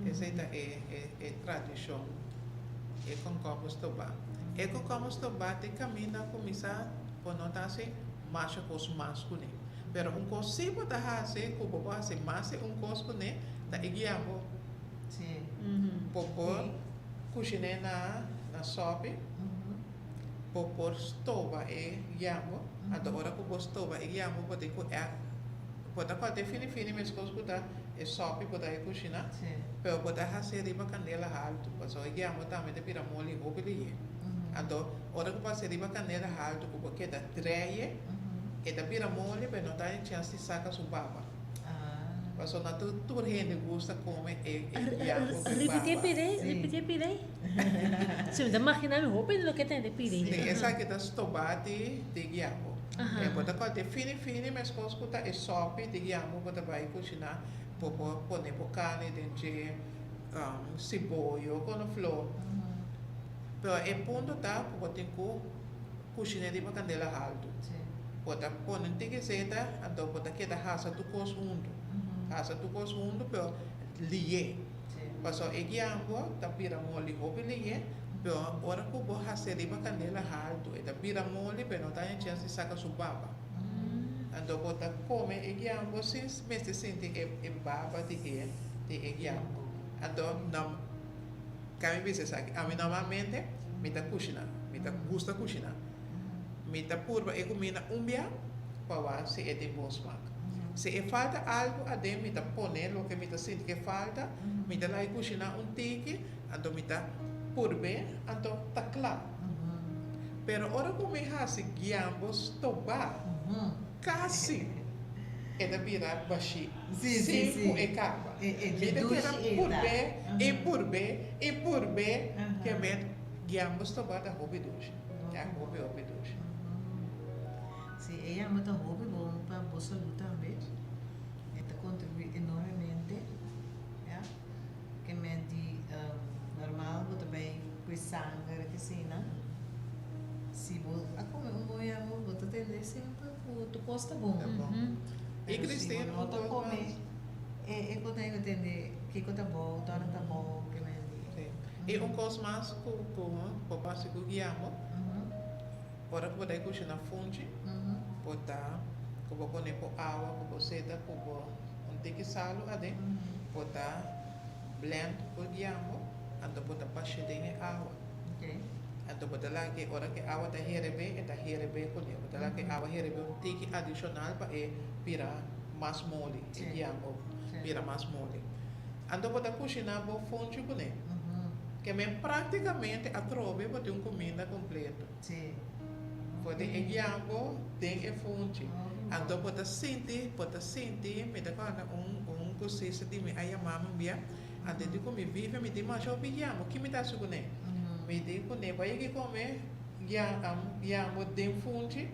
Essa é tradição. É concombre stoba. É concombre stoba tem caminho a começar por notar assim, mais coisa masculina. Pero coisa se botar assim, como pode ser mais coisa que né, tá iguiando. Sim. Popor cozinhar na sopa, popor stova e yamo, agora que o stova e yamo pode fazer fini mas coisa que dá é sopa pode ir cozinhar, Sim. pero pode fazer riba canela alto, porque o yamo também de pira mole ou beli. Então, hora que pode riba canela alto, que porque dá treie, e da pira mole, pero não dá chance de sacar sua baba. Mas na toda gente gosta comer yamo com Repetir pirei. Se me imagina me roupa do que tem de pirei. Sim, essa aqui da stobate de guiamo. E pode cortar fini, mas quando escuta é sopa de guiamo, pode vai cozinhar, pode pôr carne dentro, cebola, com flor. Pero é ponto tá, pode ter que cozinhar de canela alto. Pode pôr um tiquezeta, então pode que da raça tu cos undo. Raça tu cos undo, pero lié. Mas o guiamo, tá pira mole ou lié. Pero ora que vou fazer riba canela alto, e da pira mole, pero não tem chance de sacar sua baba. Então bota come e guiambo, se mesmo sente e baba de guiambo. Então não, kami bisa sabe, a mim normalmente me tá cozinhar, me tá gusta cozinhar, me tá purba e comida umbia, para se é de bom smaak. Se é falta algo, a de me tá poner lo que me tá sente que falta, me tá lá e cozinhar tique, então me tá purbe, então tá claro. Pero ora como é assim, guiambo, toba, casi é da vira baixi, cinco e cava. Me da que era purbe, que me guiambo, toba da hobby doce. É hobby doce. Sim, é muito hobby bom para a saúde também. Ele contribui enormemente. Que me de normal, vou também com sangue, que sim, né? Se vou a comer bom, vou atender sempre o gosto bom. E Cristina, vou comer. É quando eu entender que tá bom, tá bom, que me de. E coisa mais com passe com guiamo. Ora que você cozinhar funge, botar, como pôr por água, como seda, como tique salo, ade, botar blend por guiamo, então botar baixo de água. Então botar lá que ora que água tá herebe, tá herebe com ele, botar lá que água herebe tique adicional para virar mais mole, guiamo, virar mais mole. Então botar cozinhar por funge com ele. Que me praticamente a trove para ter uma comida completa. Sim. Pode guiambo, tem e fonte. Então pode sentir, me dá quando consiste de me aí mama bia, ante de como vive me diz mas eu guiambo, que me dá sucune. Me diz que vai que comer guiambo tem fonte.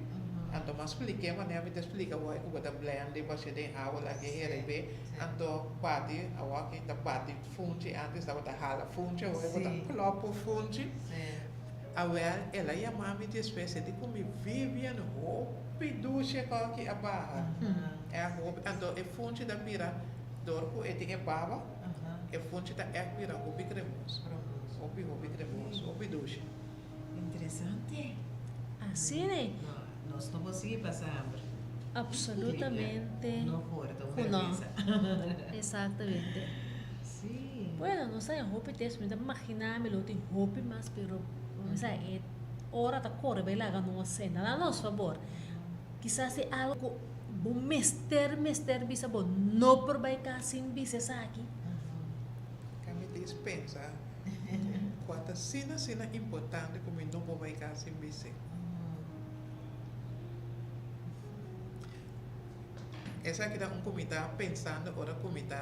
Então mas expliquei, mas eu me explica o que o blend de você tem água lá que é rebe, então parte a que tá parte fonte antes estava da hala fonte, ou o copo fonte. Awel, ela ia mami de espécie de como vive no roupa duche que a barra. É a roupa, então é fonte da pira, dorco e tem baba, é fonte da pira, roupa cremoso. Roupa cremoso, roupa duche. Interessante. Assim, né? Nós não conseguimos passar hambre. Absolutamente. Não importa, Não. Exatamente. Sim. Bueno, não sei, roupa tem, me dá imaginar, me lo tem roupa, mas pero, não sei, hora da cor, vai lá, não sei, nada a nosso favor. Quizás é algo, bom, mester, bisa, bom, não por vai cá, sem bisa, aqui. Kami dispensa. Quanta sina importante como não vou vai cá sem bise. Essa aqui é comitê pensando agora comitê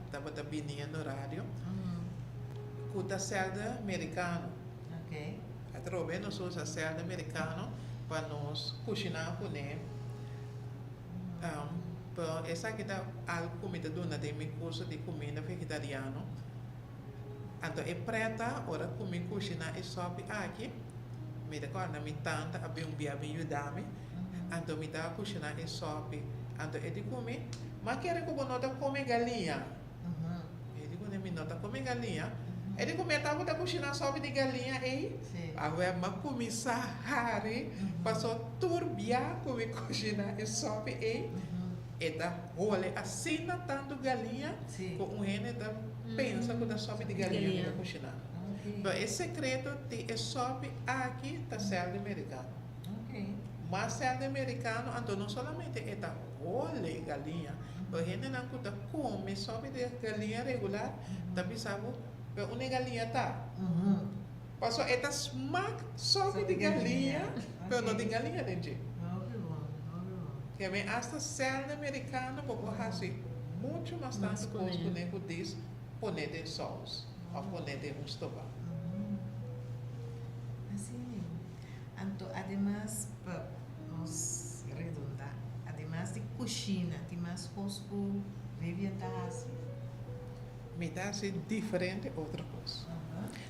estava vindo no rádio. Cuta selda americano. Ok. Atrove nós usamos selda americano para nós cozinhar com ele. Essa aqui é algo comitê do nada de meu curso de comida vegetariana. Então é preta agora comer cozinhar e sobe aqui. Me recorda me tanta abrir bia me ajudar-me. Então me dá cozinhar e sobe. Então, ele come, mas quer que eu nota come galinha. Ele quando me nota come galinha, ele come tava da cozinha sobe de galinha e agora mas come sahari, passou turbia come cozinha e sobe e da role assim tanto galinha, com um rene da pensa que da sobe de galinha da cozinha. Então, esse secreto de sobe aqui da selva americana. Mas selva americana, então não somente é da role galinha, a gente não come sobe de galinha regular, também sabe, uma galinha tá. Passou é da smack sobe de galinha, mas não de galinha dentro. Que bem, esta selva americana, porque assim, muito mais tanto coisa que nem diz, poner de sós, ou poner de estofado. Assim, então, además, para nos redondar, además de cozinha, tem mais coisas que vive assim. Me dá assim diferente outra coisa.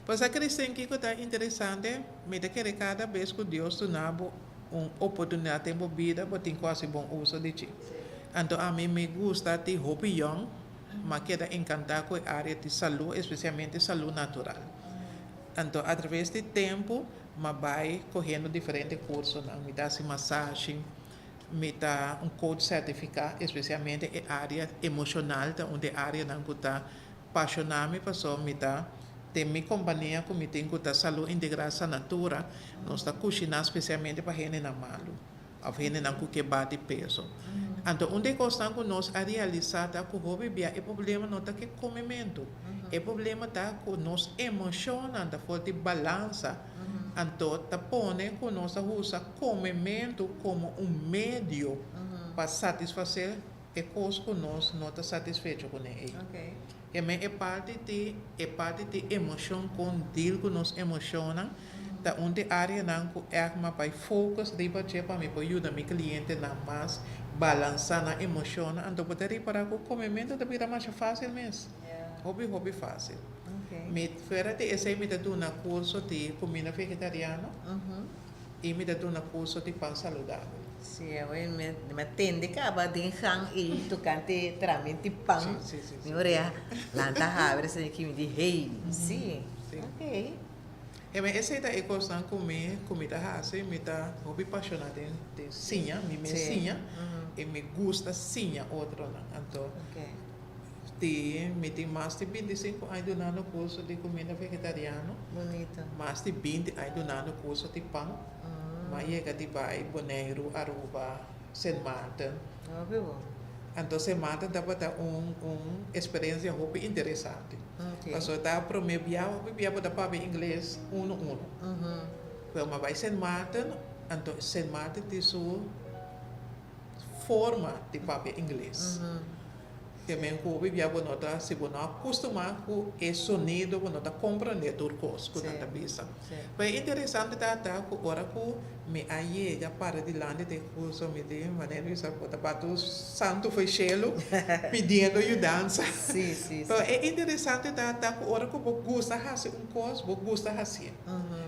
Pois a questão que está interessante, me dá que cada vez que Deus te dá uma oportunidade em vida, você tem quase bom uso de ti. Então a mim me gusta de hobby young, mas quero encantar com a área de saúde, especialmente saúde natural. Então através do tempo, me vai correndo diferentes cursos, me dá massagem, me dá coach certificado, especialmente em área emocional, onde a área não está apaixonada, pessoa me dá tem minha companhia que me tem que dar saúde integrada natura, nós está cozinhando especialmente para gente na malo, a gente não que bate peso. Então, onde costa que nós a realizar tá que o hobby é problema não tá que comimento, é problema tá que nós emociona, tá falta de balança. Então, tá pone que nós usa comimento como meio para satisfazer a coisa que nós não está satisfeito com ele. E é parte de emoção com deal que nos emociona, da onde a área não é para focus de para mim para ajudar meu cliente na mais balançar na emoção, então poder reparar que o comimento da vida mais fácil mesmo, hobby fácil. Me fora de esse me dá um curso de comida vegetariana e me dá um curso de pão saudável. Sim, eu me tende que acaba de hang e tu cante tramite pão. Sim. Me olha, lanta abre se que me diz hey, sim. Ok. E essa é a coisa que comida assim, me dá hobby apaixonado de sinha, me sinha e me gusta sinha outro não. Então, me tem mais de 25 anos no curso de comida vegetariana. Bonito. Mais de 20 anos no curso de pão. Mas chega de Bahia, Bonaire, Aruba, Saint Martin. Então, Saint Martin dá uma experiência hobby interessante. Mas eu dá para o meu viagem para inglês 1-1. Quando eu vai Saint Martin, então ser mate de sua forma de papel inglês. Que me encobre via bonota se bona acostumar com o sonido bonota compreender tudo coisa com a cabeça. Mas é interessante que ora que me aí já para de lá de curso me de maneira isso pode bater santo foi chelo pedindo ajudança. Sim. Então é interessante que ora que você gosta de fazer coisa, você gosta de fazer.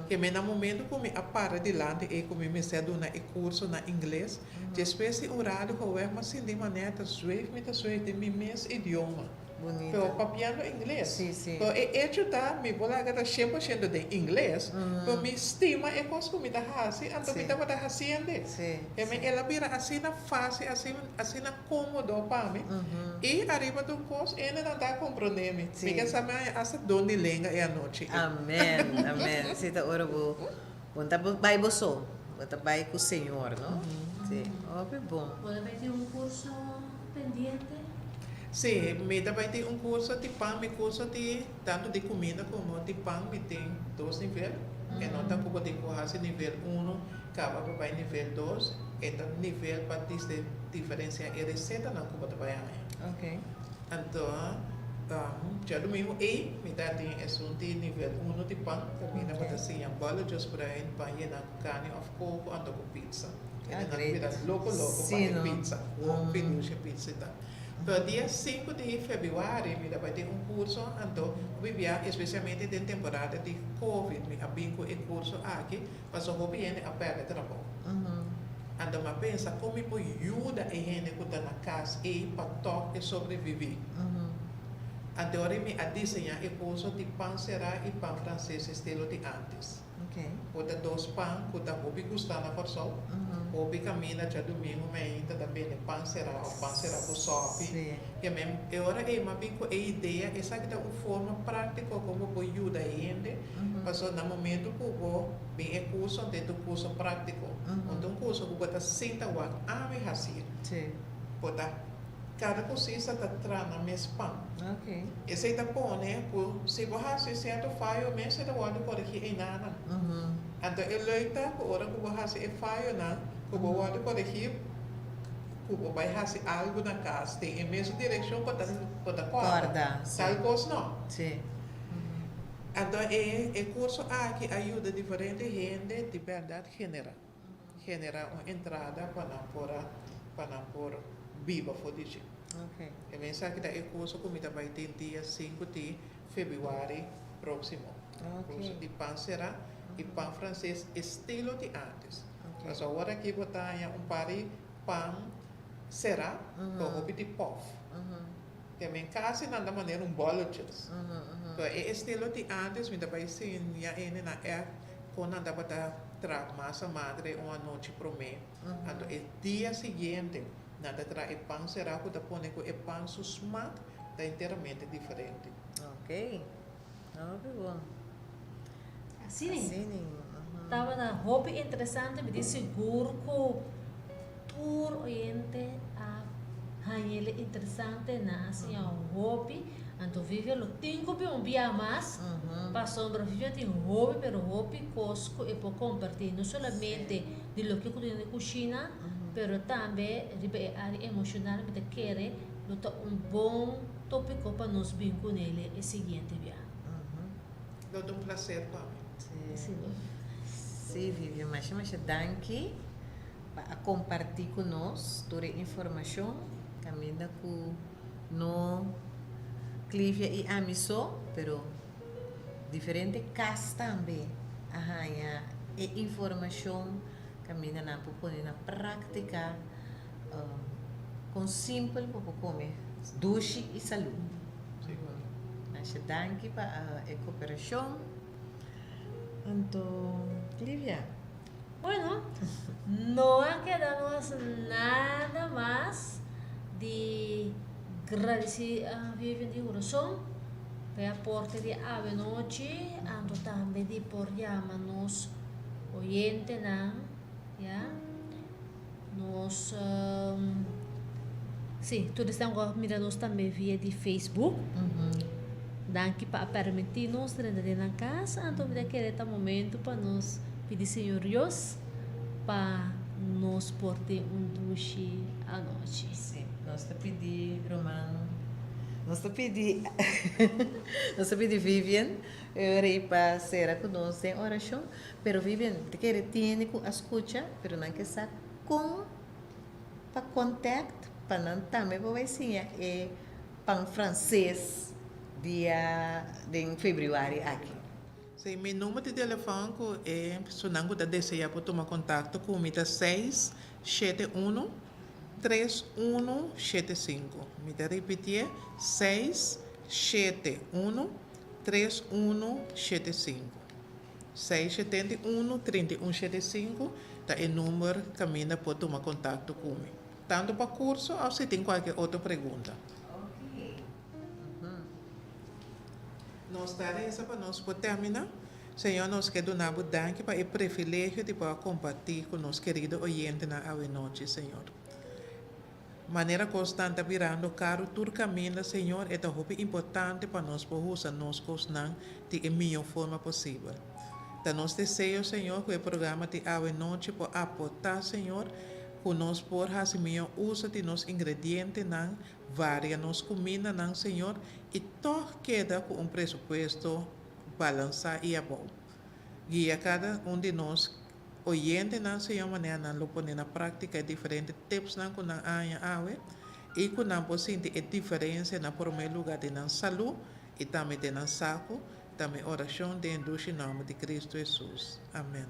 Que me no momento que me para de lá de que me cedo na curso na inglês, depois de horário que eu é mas de maneira de me mesmo idioma. Bonito. Pero papiando inglês. Sim. Então, hecho tá, me vou lá agora 100% de inglês, pero me estima é coisa que me dá assim, então me dá para fazendo. Sim. Ela vira assim na fácil, assim na cômodo para mim. E arriba do coisa, ele não dá compreender-me. Porque sabe, essa dona lenga é a noite. Amém. Você tá ora bo. Bom, tá vai você. Tá vai com o Senhor, não? Sim. Óbvio bom. Agora vai ter curso pendiente. Sim, me vai ter curso de pão, curso de tanto de comida como de pão, me tem 2 níveis. E não tá como de correr nível 1, acaba para nível 2, então nível para diferenciar a receita não como vai aí. Ok. Então, já do mesmo e me dá tem de nível 1 de pão, também não pode ser bola just para em pão e na carne of coco ando com pizza. E não vira louco para pizza, ou pizza tá. Pero dia 5 de fevereiro, me vai ter curso, então, vivia especialmente de temporada de Covid, me abinco o curso aqui, mas eu viene a perder trabalho. Então, eu penso como eu ajuda a gente que está na casa e para tocar e sobreviver. Então, eu me desenhar o curso de pão será e pão francês estilo de antes. Kuda 2 pão, kuda hobi gustar na pessoa, hobi caminha já domingo, mas ainda também é pão será com sope. E mesmo, agora é uma bico a ideia, essa que dá uma forma prática como pode ajudar a gente, mas no momento que eu bem é curso, dentro do curso prático, onde curso que você senta o a me fazer, pode cada coisa está trana mesmo pão. Esse está bom, né? Se você certo falho, mesmo você pode corrigir em nada. Então, ele está com hora que você falho, não, que você pode corrigir, que você vai fazer algo na casa, tem a mesma direção que você corda. Tal coisa não. Então, o curso aqui ajuda diferente gente de verdade genera uma entrada para por viva for dizer. E pensa que o curso comida vai ter dia 5 de fevereiro próximo. Curso de pão será e pão francês estilo de antes. Mas agora aqui botar par de pão será com de pof. Também quase na maneira bolo chips. Então, é estilo de antes, me vai ser na quando anda botar massa madre uma noite para mim. Então, o dia seguinte nada traz pão será que põe com o pão susmat é inteiramente diferente. Ok. Bom. Assim, estava na roupa interessante, me disse seguro que tour oriente a hanhele interessante na assim a roupa, então vive lo tenho que via mais, passou para viver tem roupa, pero roupa cosco e para compartilhar não somente de lo que cuida na cozinha, pero também a área emocional me quer lutar bom tópico para nos vincular nele e seguinte viagem. É um prazer para mim. Sim, Vivian, mas danke para compartilhar conosco toda a informação, caminha com no Clívia e Amiso, pero diferente casa também, e informação caminha na pôr na prática com simples para comer, duche e saúde. Mas danke para a cooperação. Então, Clívia. Bueno, no quedamos nada más de agradecer a Vivian de corazón pelo aporte de ave noche, ando também de por llamarnos oyente, ya, nos, sim, todos estão mirando também via de Facebook. Danke para permitir-nos entrar na casa, então vai querer um momento para nos pedir Senhor Deus para nos portar duche à noite. Sim, nós te pedi, Romano, nós te pedi Vivian, eu para ser conosco em oração, pero Vivian, te quer ter com a escuta, pero não quer saber com para contato, para não também vai sim é para francês dia de fevereiro aqui. Sim, meu número de telefone é, se não deseja tomar contato comigo, 671 3175. Me dá repetir, 671 3175. 671 3175 é o número que caminha para tomar contato comigo. Tanto para curso ou se tem qualquer outra pergunta. Nós daremos para nós por terminar. Senhor, nós queremos dar danke para o privilégio de poder compartilhar com nossos queridos ouvintes na noite, Senhor. Maneira constante virando caro tur caminho, Senhor, é tão importante para nós poder usar nossas coisas de melhor forma possível. Da nosso desejo, Senhor, que o programa de noite possa aportar, Senhor, que nós por fazer melhor uso de nossos ingredientes, varia nos comida, Senhor, e todo queda com presupuesto balançado e bom. Guia cada de nós, oyente, Senhor, maneira não pôr na prática diferentes tips que nós temos e que nós podemos sentir a diferença no primeiro lugar de nossa saúde e também de nosso saco, também oração de em nome de Cristo Jesus. Amém.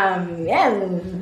Amén.